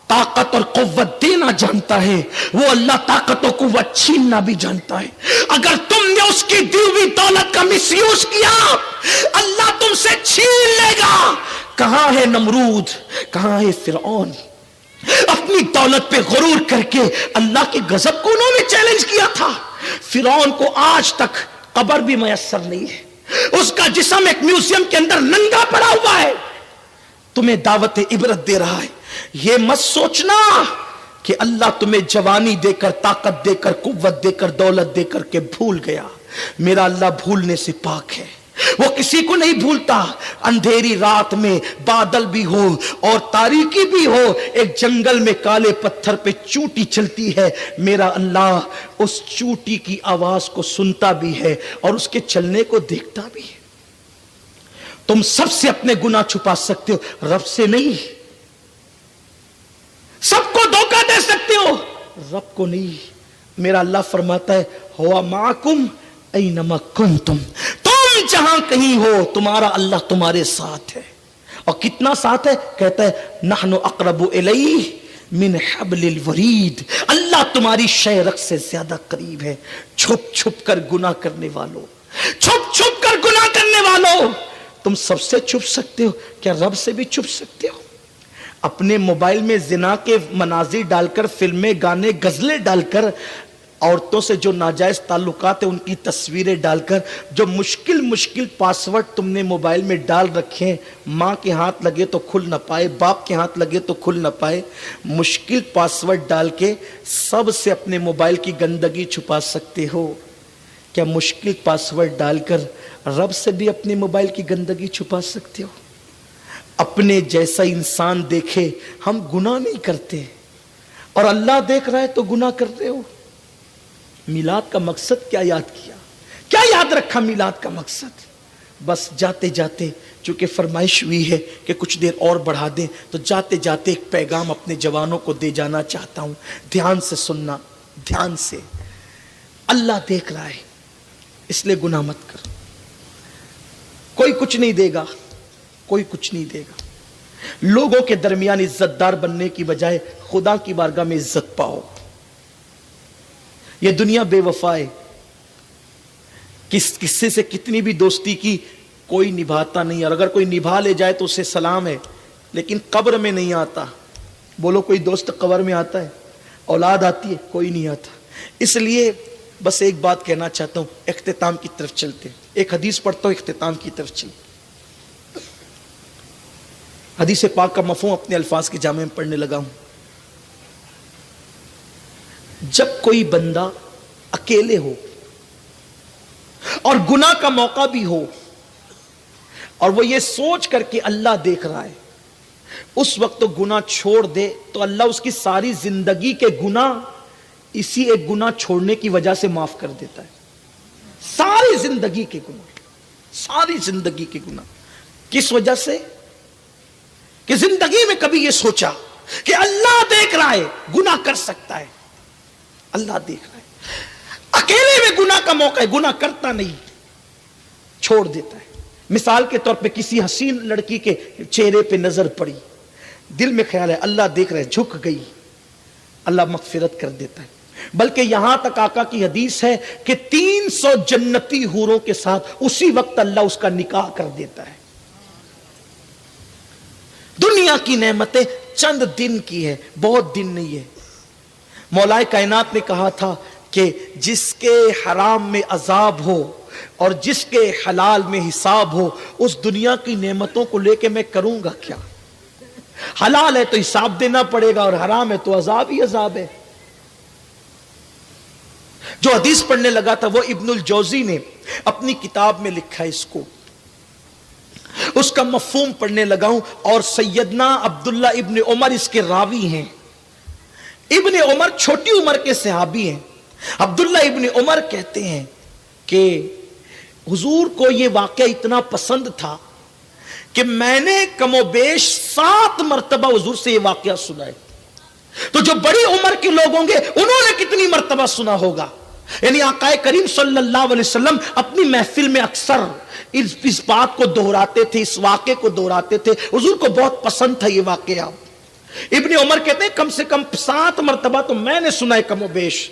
طاقت اور قوت دینا جانتا ہے وہ اللہ طاقت و قوت چھیننا بھی جانتا ہے۔ اگر تم نے اس کی دی ہوئی دولت کا مس یوز کیا، اللہ تم سے چھین لے گا۔ کہاں ہے نمرود، کہاں ہے فرعون؟ اپنی دولت پہ غرور کر کے اللہ کے غضب کو انہوں نے چیلنج کیا تھا۔ فرعون کو آج تک قبر بھی میسر نہیں ہے، اس کا جسم ایک میوزیم کے اندر ننگا پڑا ہوا ہے۔ تمہیں دعوت عبرت دے رہا ہے، یہ مت سوچنا کہ اللہ تمہیں جوانی دے کر، طاقت دے کر، قوت دے کر، دولت دے کر کے بھول گیا۔ میرا اللہ بھولنے سے پاک ہے، وہ کسی کو نہیں بھولتا۔ اندھیری رات میں بادل بھی ہو اور تاریکی بھی ہو، ایک جنگل میں کالے پتھر پہ چونٹی چلتی ہے، میرا اللہ اس چونٹی کی آواز کو سنتا بھی ہے اور اس کے چلنے کو دیکھتا بھی ہے۔ تم سب سے اپنے گناہ چھپا سکتے ہو، رب سے نہیں۔ سب کو دھوکہ دے سکتے ہو، رب کو نہیں۔ میرا اللہ فرماتا ہے ہوا معکم اینما کنتم، تم جہاں کہیں ہو تمہارا اللہ تمہارے ساتھ ہے۔ اور کتنا ساتھ ہے؟ کہتا ہے نحن اقرب الیہ من حبل الورید، اللہ تمہاری شہرک سے زیادہ قریب ہے۔ چھپ چھپ کر گناہ کرنے والوں، چھپ چھپ کر گناہ کرنے والوں، تم سب سے چھپ سکتے ہو، کیا رب سے بھی چھپ سکتے ہو؟ اپنے موبائل میں زنا کے مناظر ڈال کر، فلمیں، گانے، غزلیں ڈال کر، عورتوں سے جو ناجائز تعلقات ہیں ان کی تصویریں ڈال کر، جو مشکل پاسورڈ تم نے موبائل میں ڈال رکھے ہیں، ماں کے ہاتھ لگے تو کھل نہ پائے، باپ کے ہاتھ لگے تو کھل نہ پائے، مشکل پاسورڈ ڈال کے سب سے اپنے موبائل کی گندگی چھپا سکتے ہو، کیا مشکل پاسورڈ ڈال کر رب سے بھی اپنے موبائل کی گندگی چھپا سکتے ہو؟ اپنے جیسا انسان دیکھے ہم گناہ نہیں کرتے، اور اللہ دیکھ رہا ہے تو گناہ کرتے ہو۔ میلاد کا مقصد کیا یاد کیا؟ کیا یاد رکھا میلاد کا مقصد؟ بس جاتے جاتے، چونکہ فرمائش ہوئی ہے کہ کچھ دیر اور بڑھا دیں، تو جاتے جاتے ایک پیغام اپنے جوانوں کو دے جانا چاہتا ہوں۔ دھیان سے سننا، دھیان سے۔ اللہ دیکھ رہا ہے، اس لیے گناہ مت کر۔ کوئی کچھ نہیں دے گا، کوئی کچھ نہیں دے گا۔ لوگوں کے درمیان عزت دار بننے کی بجائے خدا کی بارگاہ میں عزت پاؤ۔ یہ دنیا بے وفا ہے، کسی سے کتنی بھی دوستی کی کوئی نبھاتا نہیں، اور اگر کوئی نبھا لے جائے تو اسے سلام ہے، لیکن قبر میں نہیں آتا۔ بولو کوئی دوست قبر میں آتا ہے؟ اولاد آتی ہے؟ کوئی نہیں آتا۔ اس لیے بس ایک بات کہنا چاہتا ہوں، اختتام کی طرف چلتے ہیں۔ ایک حدیث پڑھتا ہوں، اختتام کی طرف چلتے۔ حدیث پاک کا مفہوم اپنے الفاظ کے جامع میں پڑھنے لگا ہوں۔ जब कोई बंदा अकेले हो और गुनाह का मौका भी हो और वो ये सोच करके अल्लाह देख रहा है, उस वक्त तो गुनाह छोड़ दे तो अल्लाह उसकी सारी जिंदगी के गुनाह इसी एक गुनाह छोड़ने की वजह से माफ कर देता है। सारी जिंदगी के गुनाह, सारी जिंदगी के गुनाह। किस वजह से? कि जिंदगी में कभी ये सोचा कि अल्लाह देख रहा है, गुनाह कर सकता है, अल्लाह देख रहा है। अकेले में गुनाह का मौका है, गुनाह करता नहीं, छोड़ देता है। मिसाल के तौर पे किसी हसीन लड़की के चेहरे पे नजर पड़ी, दिल में ख्याल है अल्लाह देख रहा है, झुक गई, अल्लाह मगफिरत कर देता है। बल्कि यहां तक आका की हदीस है कि 300 जन्नती हूरों के साथ उसी वक्त अल्लाह उसका निकाह कर देता है। दुनिया की नेमतें चंद दिन की है, बहुत दिन नहीं है। मौलाए कायनात ने कहा था कि जिसके हराम में अजाब हो और जिसके हलाल में हिसाब हो, उस दुनिया की नेमतों को लेके मैं करूंगा क्या? हलाल है तो हिसाब देना पड़ेगा और हराम है तो अजाब ही अजाब है। जो हदीस पढ़ने लगा था वो इब्नुल जौजी ने अपनी किताब में लिखा है, इसको उसका मफहूम पढ़ने लगा हूं। और सैयदना अब्दुल्ला इब्न उमर इसके रावी हैं। इब्न उमर छोटी उम्र के सहाबी हैं। अब्दुल्ला इब्न उमर कहते हैं कि हुजूर को यह वाकया इतना पसंद था कि मैंने कमोबेश 7 मरतबा हुजूर से यह वाकया सुना है। तो जो बड़ी उम्र के लोग होंगे उन्होंने कितनी मरतबा सुना होगा। यानी आकाए करीम सल्लल्लाहु अलैहि वसल्लम अपनी महफिल में अक्सर इस बात को दोहराते थे, इस वाक़े को दोहराते थे। हुजूर को बहुत पसंद था ये वाक़या। इब्ने उमर कहते हैं कम से कम 7 मरतबा तो मैंने सुना है कमोबेश,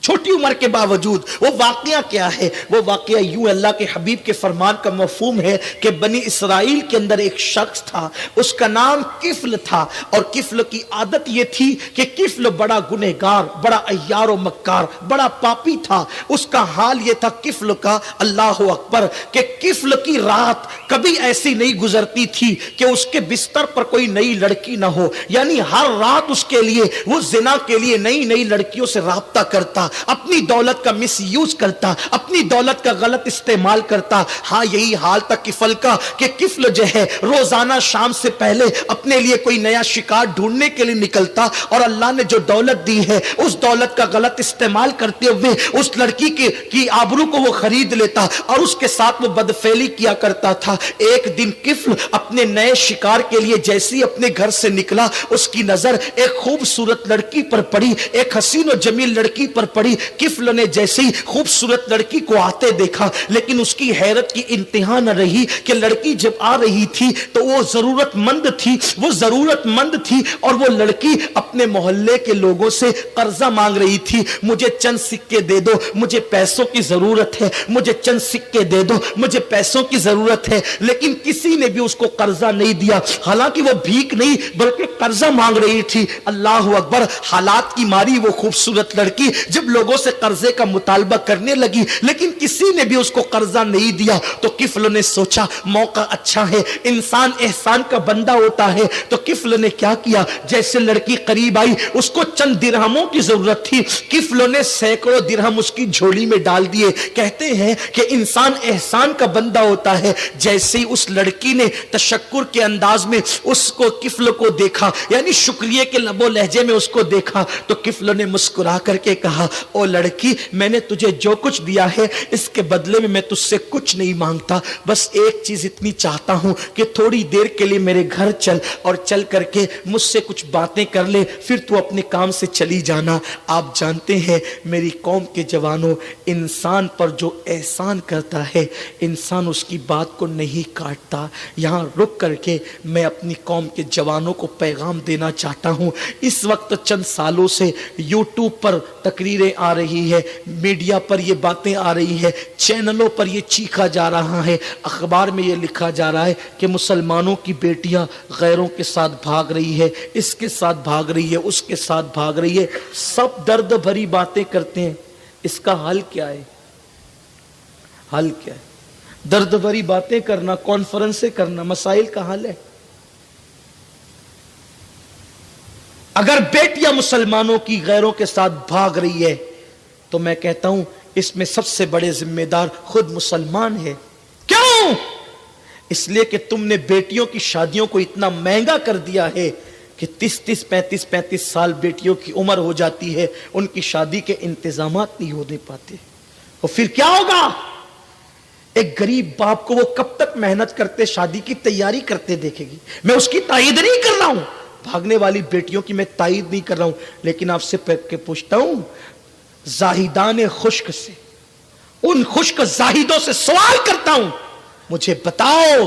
छोटी उम्र के बावजूद। वो वाकया क्या है? वो वाकया यूं अल्लाह के हबीब के फरमान का मफहूम है कि बनी इसराइल के अंदर एक शख्स था, उसका नाम किफ्ल था। और किफ्ल की आदत ये थी कि किफ्ल बड़ा गुनहगार, बड़ा अय्यार और मक्कार, बड़ा पापी था। उसका हाल ये था किफ्ल का, अल्लाह अकबर, कि किफ्ल की रात कभी ऐसी नहीं गुजरती थी कि उसके बिस्तर पर कोई नई लड़की ना हो। यानी हर रात उसके लिए वो जिना के लिए नई नई लड़कियों से राब्ता करता, अपनी दौलत का मिस यूज करता, अपनी दौलत का गलत इस्तेमाल करता। हाँ, यही हाल था किफल का कि किफल जो है रोजाना शाम से पहले अपने लिए कोई नया शिकार ढूंढने के लिए निकलता और अल्लाह ने जो दौलत दी है उस दौलत का गलत इस्तेमाल करते हुए उस लड़की की आबरू को वो खरीद लेता और उसके साथ वो बदफेली किया करता था। एक दिन किफल अपने नए शिकार के लिए जैसे ही अपने घर से निकला, उसकी नजर एक खूबसूरत लड़की पर पड़ी, एक हसीन और जमील लड़की पर पड़ी। किफल ने जैसे ही खूबसूरत लड़की को आते देखा, लेकिन उसकी हैरत की इंतहा न रही कि लड़की जब आ रही थी तो वो जरूरतमंद थी, वो जरूरतमंद थी और वो लड़की अपने मोहल्ले के लोगों से कर्जा मांग रही थी। मुझे चंद सिक्के दे दो, मुझे पैसों की जरूरत है, मुझे चंद सिक्के दे दो, मुझे पैसों की जरूरत है। लेकिन किसी ने भी उसको कर्जा नहीं दिया। हालांकि वो भीख नहीं बल्कि कर्जा मांग रही थी। अल्लाह अकबर, हालात की मारी वो खूबसूरत लड़की जब लोगों से कर्जे का मुतालबा करने लगी, लेकिन किसी ने भी उसको कर्जा नहीं दिया। तो किफल ने सोचा मौका अच्छा है, इंसान एहसान का बंदा होता है। तो किफल ने क्या किया, जैसे लड़की करीब आई, उसको चंद दिरहमों की जरूरत थी, किफल ने सैकड़ों दिरहम उसकी झोली में डाल दिए। कहते हैं कि इंसान एहसान का बंदा होता है। जैसे ही उस लड़की ने तशक्कुर के अंदाज में उसको किफल को देखा, यानी शुक्रिया के लबो लहजे में उसको देखा, तो किफल ने मुस्कुरा करके कहा, ओ लड़की, मैंने तुझे जो कुछ दिया है इसके बदले में मैं तुझसे कुछ नहीं मांगता, बस एक चीज इतनी चाहता हूं कि थोड़ी देर के लिए मेरे घर चल और चल करके मुझसे कुछ बातें कर ले, फिर तू अपने काम से चली जाना। आप जानते हैं मेरी कौम के जवानों, इंसान पर जो एहसान करता है इंसान उसकी बात को नहीं काटता। यहां रुक करके मैं अपनी कौम के जवानों को पैगाम देना चाहता हूं। इस वक्त चंद सालों से यूट्यूब पर तकरीरें आ रही है, मीडिया पर ये बातें आ रही है, चैनलों पर ये चीखा जा रहा है, अखबार में ये लिखा जा रहा है कि मुसलमानों की बेटियां गैरों के साथ भाग रही है, इसके साथ भाग रही है, उसके साथ भाग रही है। सब दर्द भरी बातें करते हैं। इसका हल क्या है? हल क्या है? दर्द भरी बातें करना, कॉन्फ्रेंसें करना मसाइल का हल है? اگر بیٹیاں مسلمانوں کی غیروں کے ساتھ بھاگ رہی ہے تو میں کہتا ہوں اس میں سب سے بڑے ذمہ دار خود مسلمان ہے. کیوں؟ اس لیے کہ تم نے بیٹیوں کی شادیوں کو اتنا مہنگا کر دیا ہے کہ 35 سال بیٹیوں کی عمر ہو جاتی ہے, ان کی شادی کے انتظامات نہیں ہونے پاتے. اور پھر کیا ہوگا؟ ایک غریب باپ کو وہ کب تک محنت کرتے شادی کی تیاری کرتے دیکھے گی. میں اس کی تائید نہیں کر رہا ہوں, بھاگنے والی بیٹیوں کی میں تائید نہیں کر رہا ہوں, لیکن آپ سے پوچھتا ہوں زاہدان خشک سے, ان خشک زاہدوں سے سوال کرتا ہوں, مجھے بتاؤ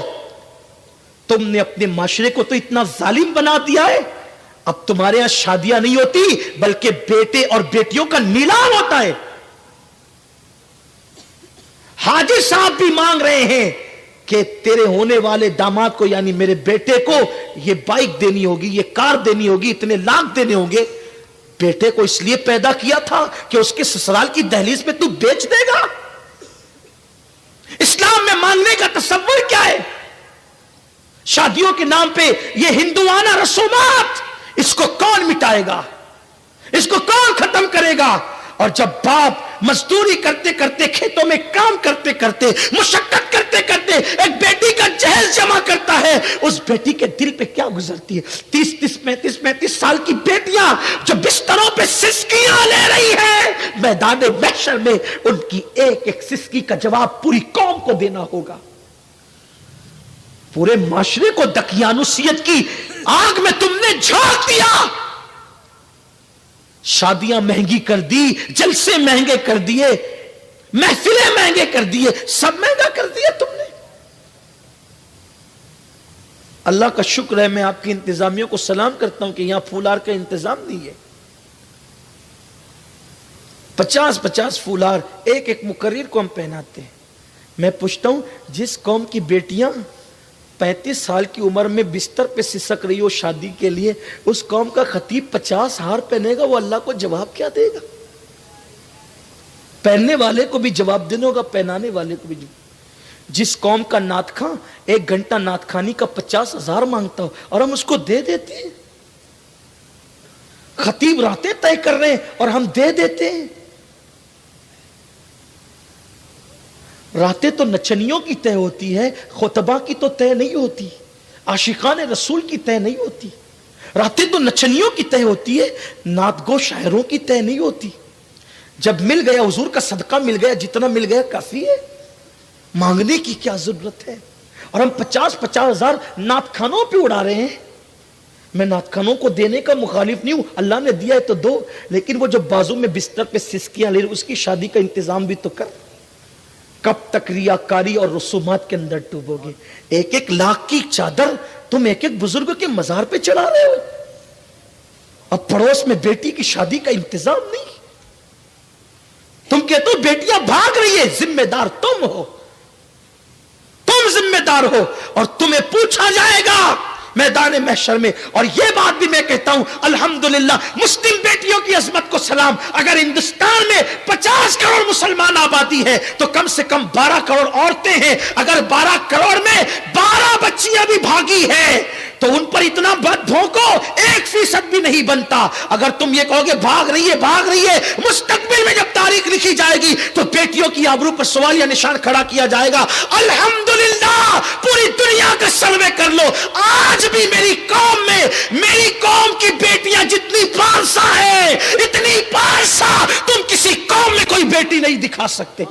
تم نے اپنے معاشرے کو تو اتنا ظالم بنا دیا ہے, اب تمہارے یہاں شادیاں نہیں ہوتی بلکہ بیٹے اور بیٹیوں کا نیلام ہوتا ہے. حاجی صاحب بھی مانگ رہے ہیں کہ تیرے ہونے والے داماد کو یعنی میرے بیٹے کو یہ بائک دینی ہوگی, یہ کار دینی ہوگی, اتنے لاکھ دینے ہوں گے. بیٹے کو اس لیے پیدا کیا تھا کہ اس کے سسرال کی دہلیز پہ تو بیچ دے گا. اسلام میں مانگنے کا تصور کیا ہے؟ شادیوں کے نام پہ یہ ہندوانہ رسومات, اس کو کون مٹائے گا, اس کو کون ختم کرے گا؟ اور جب باپ مزدوری کرتے کرتے, کھیتوں میں کام کرتے کرتے, مشقت کرتے کرتے ایک بیٹی کا جہیز جمع کرتا ہے, اس بیٹی کے دل پہ کیا گزرتی ہے؟ 35 سال کی بیٹیاں جو بستروں پہ سسکیاں لے رہی ہیں, میدان محشر میں ان کی ایک ایک سسکی کا جواب پوری قوم کو دینا ہوگا. پورے معاشرے کو دقیانوسیت کی آگ میں تم نے جھونک دیا. شادیاں مہنگی کر دی, جلسے مہنگے کر دیے, محفلیں مہنگے کر دیے, سب مہنگا کر دیا تم نے. اللہ کا شکر ہے, میں آپ کی انتظامیوں کو سلام کرتا ہوں کہ یہاں پھولار کا انتظام نہیں ہے. 50 پھولار ایک ایک مقرر کو ہم پہناتے ہیں. میں پوچھتا ہوں جس قوم کی بیٹیاں 35 سال کی عمر میں بستر پہ سسک رہی ہو شادی کے لیے, اس قوم کا خطیب 50 ہار پہنے گا, وہ اللہ کو جواب کیا دے گا؟ پہننے والے کو بھی جواب دینا ہوگا, پہنانے والے کو بھی. جس قوم کا نعت خواں 1 گھنٹہ نعت خوانی کا 50,000 مانگتا ہو اور ہم اس کو دے دیتے ہیں. خطیب راتیں طے کر رہے ہیں اور ہم دے دیتے ہیں. راتیں تو نچنیوں کی طے ہوتی ہے, خطبہ کی تو طے نہیں ہوتی, عاشقان رسول کی طے نہیں ہوتی. راتیں تو نچنیوں کی طے ہوتی ہے, نعت گو شاعروں کی طے نہیں ہوتی. جب مل گیا حضور کا صدقہ مل گیا, جتنا مل گیا کافی ہے, مانگنے کی کیا ضرورت ہے؟ اور ہم 50,000 نعت خانوں پہ اڑا رہے ہیں. میں نعت خانوں کو دینے کا مخالف نہیں ہوں, اللہ نے دیا ہے تو دو, لیکن وہ جو بازو میں بستر پہ سسکیاں لے رہے اس کی شادی کا انتظام بھی تو کر. کب تک ریاکاری اور رسومات کے اندر ڈوبو گے؟ 1 لاکھ کی چادر تم ایک بزرگ کے مزار پہ چڑھا رہے ہو. اب پڑوس میں بیٹی کی شادی کا انتظام نہیں. تم کہتے ہو بیٹیاں بھاگ رہی ہے, ذمہ دار تم ہو, تم ذمہ دار ہو, اور تمہیں پوچھا جائے گا میدان محشر میں. اور یہ بات بھی میں کہتا ہوں الحمدللہ مسلم بیٹیوں کی عظمت کو سلام. اگر ہندوستان میں 50 کروڑ مسلمان آبادی ہے تو کم سے کم 12 کروڑ عورتیں ہیں. اگر 12 کروڑ میں 12 بچیاں بھی بھاگی ہیں تو ان پر اتنا بد بھونکو 1% بھی نہیں بنتا. اگر تم یہ کہو گے بھاگ رہی ہے, مستقبل میں جب تاریخ لکھی جائے گی تو بیٹیوں کی آبرو پر سوالیہ نشان کھڑا کیا جائے گا. الحمدللہ پوری دنیا کا سروے کر لو, آج بھی میری قوم کی بیٹیاں جتنی پارسا ہیں, اتنی پارسا تم کسی قوم میں کوئی بیٹی نہیں دکھا سکتے.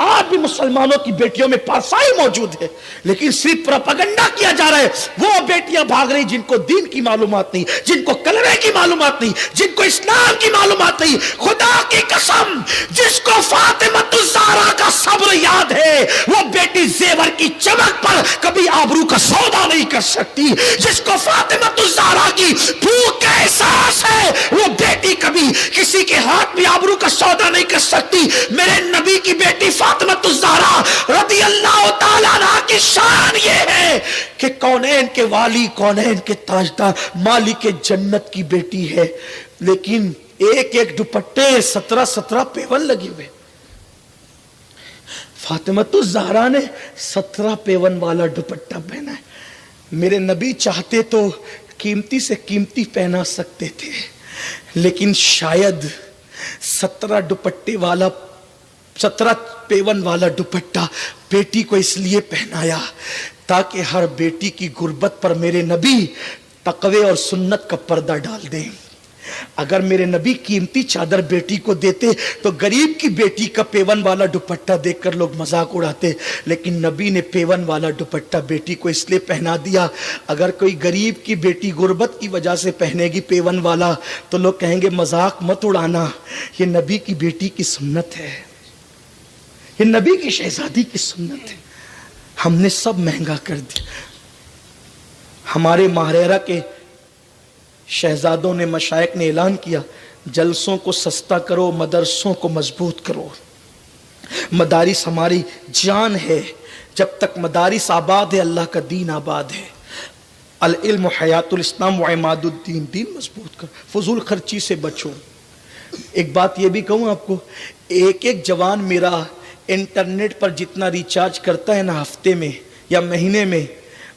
آج بھی مسلمانوں کی بیٹیوں میں پارسائی موجود ہے, لیکن صرف پروپیگنڈا کیا جا رہا ہے. وہ بیٹیاں بھاگ رہی جن کو دین کی معلومات نہیں, جن کو کلمے کی معلومات نہیں, جن کو اسلام کی معلومات نہیں. خدا کی قسم جس کو فاطمہ الزہرا کا صبر یاد ہے وہ بیٹی زیور کی چمک پر کبھی آبرو کا سودا نہیں کر سکتی. جس کو فاطمہ الزہرا کی بھوک کا احساس ہے وہ بیٹی کبھی کسی کے ہاتھ میں آبرو کا سودا نہیں کر سکتی. میرے نبی کی بیٹی فاطمہ الزہرا رضی اللہ تعالیٰ عنہا کی شان یہ ہے کہ کونین کے والی, کونین کے تاجدار, مالک جنت کی بیٹی ہے. لیکن ایک دوپٹے 17 پیون لگے ہوئے. فاطمہ الزہرا نے 17 پیون والا دوپٹہ پہنا ہے. میرے نبی چاہتے تو कीमती से कीमती पहना सकते थे, लेकिन शायद 17 पेवन वाला दुपट्टा बेटी को इसलिए पहनाया ताकि हर बेटी की गुर्बत पर मेरे नबी तकवे और सुन्नत का पर्दा डाल दें। अगर मेरे नबी कीमती चादर बेटी को देते तो गरीब की बेटी का पेवन वाला दुपट्टा देखकर लोग मजाक उड़ाते, लेकिन नबी ने पेवन वाला दुपट्टा बेटी को इसलिए पहना दिया। अगर कोई गरीब की बेटी गुर्बत की वजह से पहनेगी पेवन वाला तो लोग कहेंगे मजाक मत उड़ाना, ये नबी की बेटी की सुन्नत है, ये नबी की शहजादी की सुन्नत है। हमने सब महंगा कर दिया। हमारे माहरेरा के शहजादों ने, मशाइख ने ऐलान किया, जलसों को सस्ता करो, मदरसों को मजबूत करो। मदारिस हमारी जान है, जब तक मदारिस आबाद है अल्लाह का दीन आबाद है। अल इल्म हयातुल इस्लाम व इमादुद्दीन, दीन मजबूत करो, फजूल खर्ची से बचो। एक बात ये भी कहूँ आपको, एक एक जवान मेरा इंटरनेट पर जितना रिचार्ज करता है ना हफ्ते में या महीने में,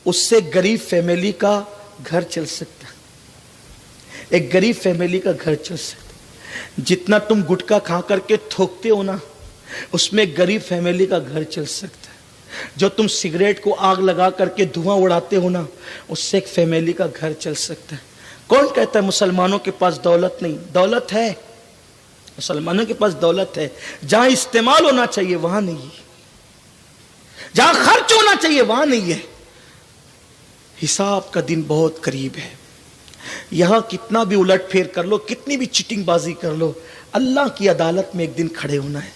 उससे गरीब फैमिली का घर चल सकता है। एक गरीब फैमिली का घर चल सकता। जितना तुम गुटखा खा करके थोकते हो ना, उसमें गरीब फैमिली का घर चल सकता है। जो तुम सिगरेट को आग लगा करके धुआं उड़ाते हो ना, उससे एक फैमिली का घर चल सकता है। कौन कहता है मुसलमानों के पास दौलत नहीं? दौलत है, मुसलमानों के पास दौलत है। जहां इस्तेमाल होना चाहिए वहां नहीं है, जहां खर्च होना चाहिए वहां नहीं है। हिसाब का दिन बहुत करीब है। यहां कितना भी उलट फेर कर लो, कितनी भी चिटिंग बाजी कर लो, अल्लाह की अदालत में एक दिन खड़े होना है।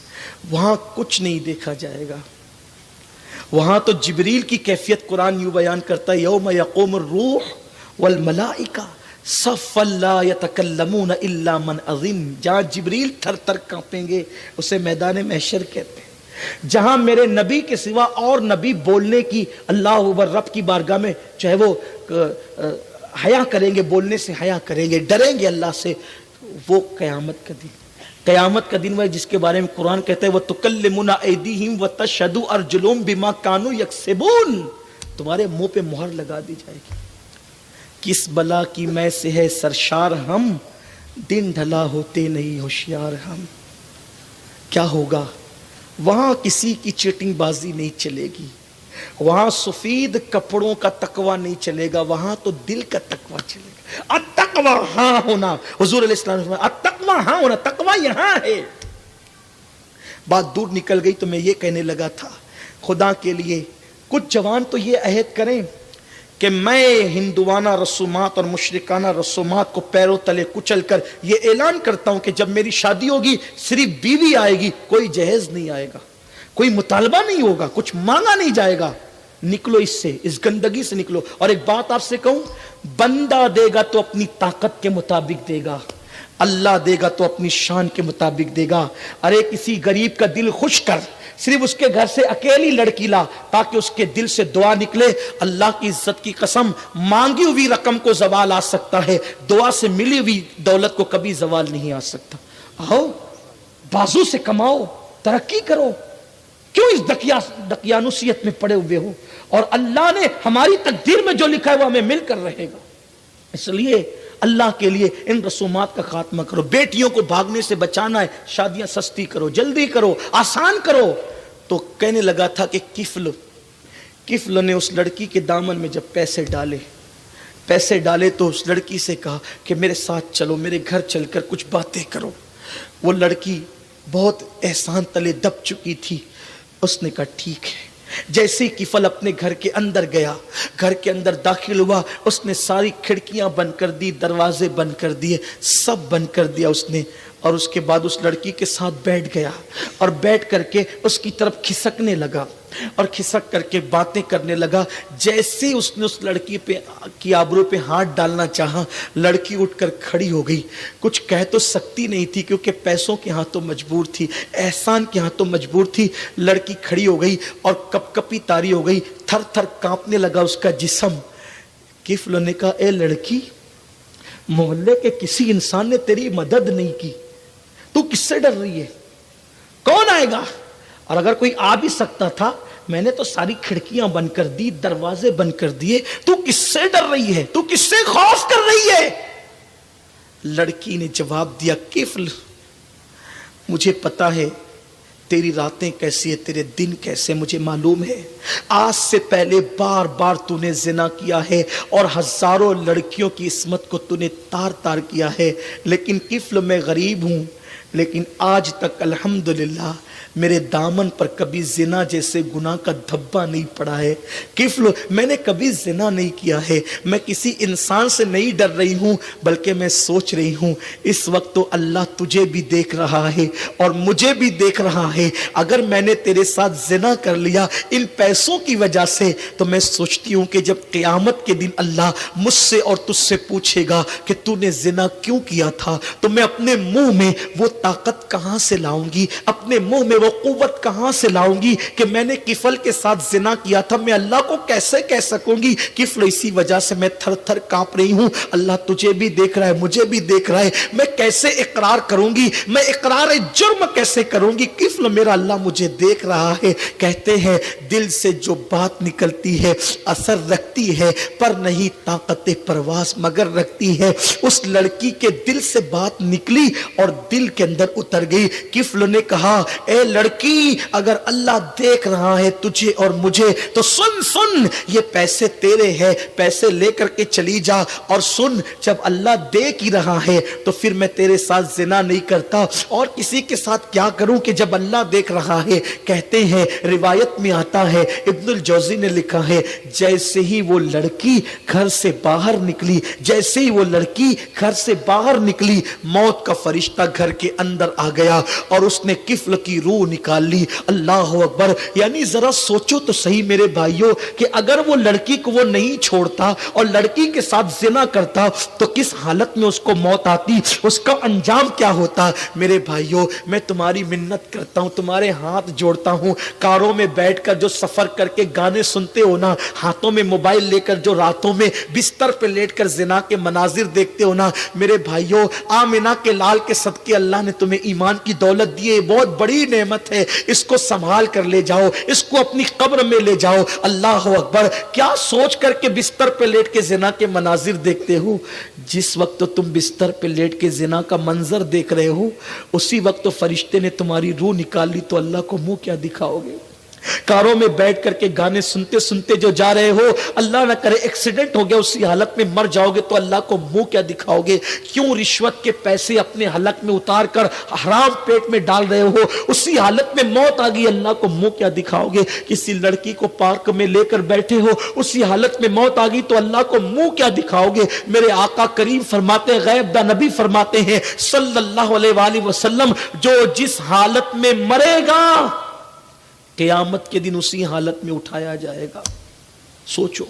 वहां कुछ नहीं देखा जाएगा। वहां तो जिब्रील की कैफियत कुरान यूं बयान करता है, यौम यक़ूमुर रूह वल मलाइका सफ़्फ़न ला यतकल्लमून इल्ला मन अज़िम। जहां जिब्रील थर थर कांपेंगे उसे मैदान महशर कहते हैं। जहां मेरे नबी के सिवा और नबी बोलने की, अल्लाह अकबर, रब की बारगाह में चाहे वो हया करेंगे, बोलने से हया करेंगे, डरेंगे अल्लाह से, वो कयामत का दिन। कयामत का दिन वह जिसके बारे में कुरान कहता है वह तुकल्लिमुना ऐदीहिम व तशहदु अर्जुलुहुम बिमा कानू यक्सिबून। तुम्हारे मुंह पे मुहर लगा दी जाएगी। किस बला की मैं से है सरशार हम, दिन ढला होते नहीं होशियार हम। क्या होगा? वहां किसी की चीटिंग बाजी नहीं चलेगी, वहां सफेद कपड़ों का तकवा नहीं चलेगा, वहां तो दिल का तकवा चलेगा। अतकवा हाँ होना, हुजूर अलैहिस्सलाम ने अतकवा हाँ होना, तकवा यहां है। बात दूर निकल गई तो मैं ये कहने लगा था, खुदा के लिए कुछ जवान तो ये अहद करें कि मैं हिंदुआना रसूमात और मुशरिकाना रसूमात को पैरों तले कुचल कर ये ऐलान करता हूं कि जब मेरी शादी होगी सिर्फ बीवी आएगी, कोई जहेज नहीं आएगा, कोई मुतालबा नहीं होगा, कुछ मांगा नहीं जाएगा। निकलो इससे, इस गंदगी से निकलो। और एक बात आपसे कहूं, बंदा देगा तो अपनी ताकत के मुताबिक देगा, अल्लाह देगा तो अपनी शान के मुताबिक देगा। अरे किसी गरीब का दिल खुश कर, सिर्फ उसके घर से अकेली लड़की ला ताकि उसके दिल से दुआ निकले। अल्लाह की इज्जत की कसम, मांगी हुई रकम को जवाल आ सकता है, दुआ से मिली हुई दौलत को कभी जवाल नहीं आ सकता। आओ बाजू से कमाओ, तरक्की करो, क्यों इस दकियानुसियत में पड़े हुए हो? और अल्लाह ने हमारी तकदीर में जो लिखा है वो हमें मिलकर रहेगा। इसलिए अल्लाह के लिए इन रसूमात का खात्मा करो। बेटियों को भागने से बचाना है, शादियां सस्ती करो, जल्दी करो, आसान करो। तो कहने लगा था कि किफल ने उस लड़की के दामन में जब पैसे डाले तो उस लड़की से कहा कि मेरे साथ चलो, मेरे घर चलकर कुछ बातें करो। वो लड़की बहुत एहसान तले दब चुकी थी। उसने कहा ठीक है। जैसे ही किफल अपने घर के अंदर गया, घर के अंदर दाखिल हुआ, उसने सारी खिड़कियां बंद कर दी, दरवाजे बंद कर दिए, सब बंद कर दिया उसने। और उसके बाद उस लड़की के साथ बैठ गया और बैठ करके उसकी तरफ खिसकने लगा और खिसक करके बातें करने लगा। जैसे उसने उस लड़की पे की आबरू पे हाथ डालना चाहा, लड़की उठकर खड़ी हो गई। कुछ कह तो सकती नहीं थी क्योंकि पैसों के हाथों मजबूर थी, एहसान के हाथों मजबूर थी। लड़की खड़ी हो गई और कपकपी तारी हो गई, थर थर कांपने लगा उसका जिस्म। किफल ने कहा, ए लड़की, मोहल्ले के किसी इंसान ने तेरी मदद नहीं की, तू किससे डर रही है? कौन आएगा? और अगर कोई आ भी सकता था میں نے تو ساری کھڑکیاں بند کر دی، دروازے بند کر دیے، تو کس سے ڈر رہی ہے؟ تو کس سے خوف کر رہی ہے؟ لڑکی نے جواب دیا، کفل مجھے پتا ہے تیری راتیں کیسی ہے، تیرے دن کیسے، مجھے معلوم ہے۔ آج سے پہلے بار بار تو نے زنا کیا ہے اور ہزاروں لڑکیوں کی عصمت کو تو نے تار تار کیا ہے، لیکن کفل میں غریب ہوں، لیکن آج تک الحمدللہ میرے دامن پر کبھی زنا جیسے گناہ کا دھبا نہیں پڑا ہے۔ کفل میں نے کبھی زنا نہیں کیا ہے، میں کسی انسان سے نہیں ڈر رہی ہوں، بلکہ میں سوچ رہی ہوں اس وقت تو اللہ تجھے بھی دیکھ رہا ہے اور مجھے بھی دیکھ رہا ہے، اگر میں نے تیرے ساتھ زنا کر لیا ان پیسوں کی وجہ سے تو میں سوچتی ہوں کہ جب قیامت کے دن اللہ مجھ سے اور تجھ سے پوچھے گا کہ تو نے زنا کیوں کیا تھا، تو میں اپنے منہ میں وہ طاقت کہاں سے لاؤں گی، اپنے منہ میں وہ قوت کہاں سے لاؤں گی کہ میں نے کفل کے ساتھ زنا کیا تھا، میں اللہ کو کیسے کہہ سکوں گی؟ کفل اسی وجہ سے میں تھر تھر کانپ رہی ہوں، اللہ تجھے بھی دیکھ رہا ہے، مجھے بھی دیکھ رہا ہے، میں کیسے اقرار کروں گی، میں اقرار جرم کیسے کروں گی؟ کفل میرا اللہ مجھے دیکھ رہا ہے۔ کہتے ہیں دل سے جو بات نکلتی ہے اثر رکھتی ہے، پر نہیں طاقت پرواز مگر رکھتی ہے۔ اس لڑکی کے دل سے بات نکلی اور دل کے اندر اتر گئی۔ کفل نے کہا، اے لڑکی، اگر اللہ دیکھ رہا ہے تجھے اور مجھے تو سن یہ پیسے تیرے ہیں، پیسے لے کر کے چلی جا، اور سن جب اللہ دیکھ ہی رہا ہے تو پھر میں تیرے ساتھ زنا نہیں کرتا اور کسی کے ساتھ کیا کروں کہ جب اللہ دیکھ رہا ہے۔ کہتے ہیں روایت میں آتا ہے، ابن الجوزی نے لکھا ہے، جیسے ہی وہ لڑکی گھر سے باہر نکلی، جیسے ہی وہ لڑکی گھر سے باہر نکلی، موت کا فرشتہ گھر کے اندر آ گیا اور اس نے کفل کی روح نکال لی۔ اللہ اکبر! یعنی ذرا سوچو تو صحیح میرے بھائیوں کہ اگر وہ لڑکی کو وہ نہیں چھوڑتا اور لڑکی کے ساتھ زنا کرتا تو کس حالت میں اس کو موت آتی، اس کا انجام کیا ہوتا؟ میرے بھائیوں میں تمہاری منت کرتا ہوں، تمہارے ہاتھ جوڑتا ہوں، کاروں میں بیٹھ کر جو سفر کر کے گانے سنتے ہو نا، ہاتھوں میں موبائل لے کر جو راتوں میں بستر پہ لیٹ کر زنا کے مناظر دیکھتے ہو نا، میرے بھائیوں آمنہ کے لال کے صدقے اللہ نے تمہیں ایمان کی دولت دی ہے، بہت بڑی نعمت ہے، اس کو سنبھال کر لے جاؤ، اس کو اپنی قبر میں لے جاؤ۔ اللہ اکبر! کیا سوچ کر کے بستر پہ لیٹ کے زنا کے مناظر دیکھتے ہو؟ جس وقت تم بستر پہ لیٹ کے زنا کا منظر دیکھ رہے ہو اسی وقت تو فرشتے نے تمہاری روح نکال لی، تو اللہ کو منہ کیا دکھاؤ گے؟ کاروں میں بیٹھ کر کے گانے سنتے سنتے جو جا رہے ہو، اللہ نہ کرے ایکسیڈنٹ ہو گیا، اسی حالت میں مر جاؤ گے تو اللہ کو منہ کیا دکھاؤ گے؟ کیوں رشوت کے پیسے اپنے حلق میں اتار کر حرام پیٹ میں ڈال رہے ہو؟ اسی حالت میں موت آ گئی، اللہ کو منہ کیا دکھاؤ گے؟ کسی لڑکی کو پارک میں لے کر بیٹھے ہو، اسی حالت میں موت آ گئی تو اللہ کو منہ کیا دکھاؤ گے؟ میرے آقا کریم فرماتے ہیں، غیب دا نبی فرماتے ہیں صلی اللہ علیہ وآلہ وسلم، جو جس حالت میں مرے گا قیامت کے دن اسی حالت میں اٹھایا جائے گا۔ سوچو،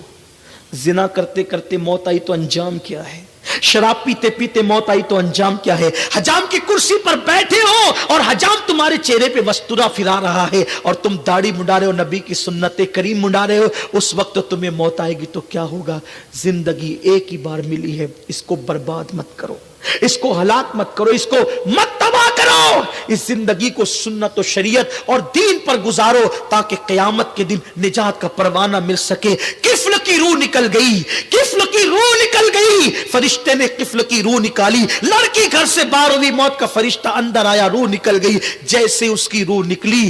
زنا کرتے کرتے موت آئی تو انجام کیا ہے؟ شراب پیتے پیتے موت آئی تو انجام کیا ہے؟ حجام کی کرسی پر بیٹھے ہو اور حجام تمہارے چہرے پہ وستورا پھرا رہا ہے اور تم داڑھی منڈا رہے ہو، نبی کی سنت کریم منڈا رہے ہو، اس وقت تمہیں موت آئے گی تو کیا ہوگا؟ زندگی ایک ہی بار ملی ہے، اس کو برباد مت کرو، اس کو ہلاک مت کرو، اس کو مت تباہ کرو، اس زندگی کو سنت و شریعت اور دین پر گزارو تاکہ قیامت کے دن نجات کا پروانہ مل سکے۔ کفل کی روح نکل گئی، کفل کی روح نکل گئی، فرشتے نے کفل کی روح نکالی، لڑکی گھر سے باہر ہوئی، موت کا فرشتہ اندر آیا، روح نکل گئی۔ جیسے اس کی روح نکلی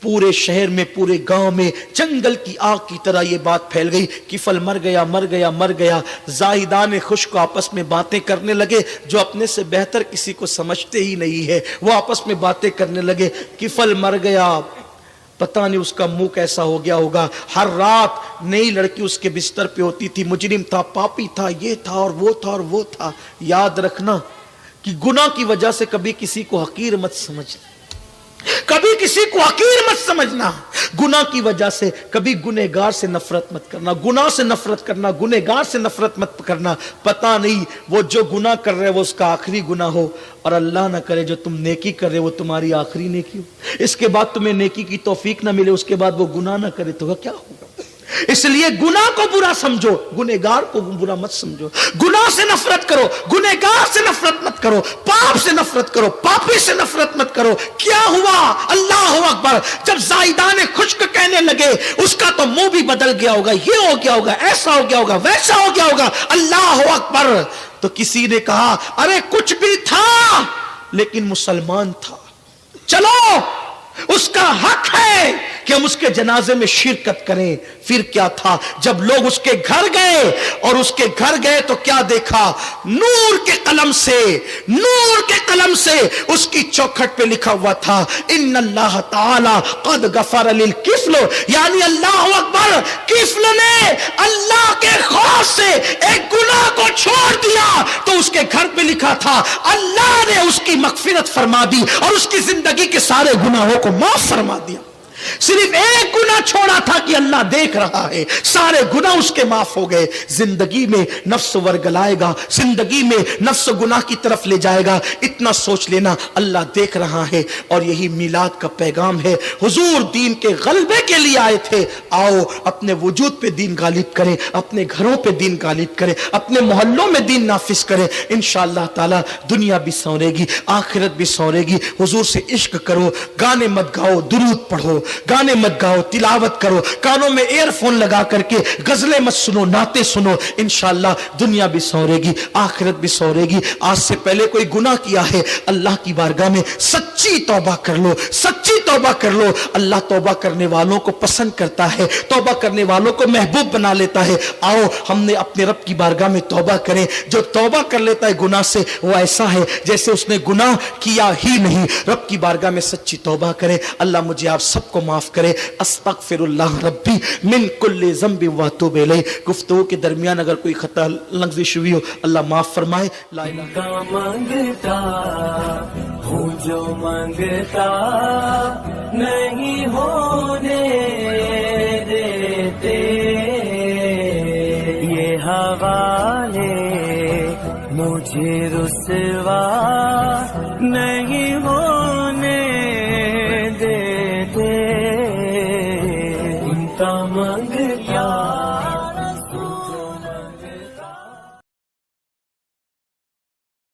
پورے شہر میں، پورے گاؤں میں جنگل کی آگ کی طرح یہ بات پھیل گئی، کفل مر گیا مر گیا مر گیا۔ زاہدان خشک آپس میں باتیں کرنے لگے، جو اپنے سے بہتر کسی کو سمجھتے ہی نہیں ہے، وہ آپس میں باتیں کرنے لگے، کفل مر گیا، پتہ نہیں اس کا منہ کیسا ہو گیا ہوگا۔ ہر رات نئی لڑکی اس کے بستر پہ ہوتی تھی، مجرم تھا، پاپی تھا، یہ تھا اور وہ تھا اور وہ تھا۔ یاد رکھنا کہ گناہ کی وجہ سے کبھی کسی کو حقیر مت سمجھنا، کبھی کسی کو حقیر مت سمجھنا، گناہ کی وجہ سے کبھی گنہگار سے نفرت مت کرنا، گناہ سے نفرت کرنا، گنہگار سے نفرت مت کرنا۔ پتہ نہیں وہ جو گناہ کر رہے وہ اس کا آخری گناہ ہو، اور اللہ نہ کرے جو تم نیکی کر رہے وہ تمہاری آخری نیکی ہو، اس کے بعد تمہیں نیکی کی توفیق نہ ملے، اس کے بعد وہ گناہ نہ کرے تو کیا ہوگا؟ اس لیے گناہ کو برا سمجھو، گنہگار کو برا مت سمجھو، گناہ سے نفرت کرو، گنہگار سے نفرت مت کرو، پاپ سے نفرت کرو، پاپی سے نفرت مت کرو۔ کیا ہوا؟ اللہ اکبر، جب زائدان خشک کہنے لگے اس کا تو منہ بھی بدل گیا ہوگا، یہ ہو گیا ہوگا، ایسا ہو گیا ہوگا، ویسا ہو گیا ہوگا، اللہ اکبر، تو کسی نے کہا ارے کچھ بھی تھا لیکن مسلمان تھا، چلو اس کا حق ہے کہ ہم اس کے جنازے میں شرکت کریں۔ پھر کیا تھا؟ جب لوگ اس کے گھر گئے اور اس کے گھر گئے تو کیا دیکھا؟ نور کے قلم سے اس کی چوکھٹ پہ لکھا ہوا تھا ان اللہ تعالی قد غفر للکفل، یعنی اللہ اکبر، کفل نے اللہ کے خوف سے ایک گناہ کو چھوڑ دیا تو اس کے گھر پہ لکھا تھا اللہ نے اس کی مغفرت فرما دی اور اس کی زندگی کے سارے گناہوں کو معاف فرما دیا۔ صرف ایک گناہ چھوڑا تھا کہ اللہ دیکھ رہا ہے، سارے گناہ اس کے معاف ہو گئے۔ زندگی میں نفس ورگلائے گا، زندگی میں نفس گناہ کی طرف لے جائے گا، اتنا سوچ لینا اللہ دیکھ رہا ہے۔ اور یہی میلاد کا پیغام ہے۔ حضور دین کے غلبے کے لیے آئے تھے، آؤ اپنے وجود پہ دین غالب کریں، اپنے گھروں پہ دین غالب کریں، اپنے محلوں میں دین نافذ کریں، انشاءاللہ تعالی دنیا بھی سنورے گی، آخرت بھی سنورے گی۔ حضور سے عشق کرو، گانے مت گاؤ، درود پڑھو، گانے مت گاؤ، تلاوت کرو، کانوں میں ایئر فون لگا کر کے غزلیں مت سنو، نعتیں سنو، انشاءاللہ دنیا بھی سنورے گی، آخرت بھی سنورے گی۔ آج سے پہلے کوئی گناہ کیا ہے، اللہ کی بارگاہ میں سچی توبہ کر لو، سچی توبہ کر لو۔ اللہ توبہ کرنے والوں کو پسند کرتا ہے، توبہ کرنے والوں کو محبوب بنا لیتا ہے۔ آؤ ہم نے اپنے رب کی بارگاہ میں توبہ کریں۔ جو توبہ کر لیتا ہے گناہ سے، وہ ایسا ہے جیسے اس نے گناہ کیا ہی نہیں۔ رب کی بارگاہ میں سچی توبہ کریں۔ اللہ مجھے آپ سب کو معاف کرے۔ استغفر اللہ ربی من کل ذنب واتوب الیہ۔ گفتگو کے درمیان اگر کوئی خطا لغزش ہوئی ہو اللہ معاف فرمائے۔ لا الہ کا مانگتا ہوں جو مانگتا نہیں ہونے دیتے، یہ حوالے مجھے رسوا نہیں ہو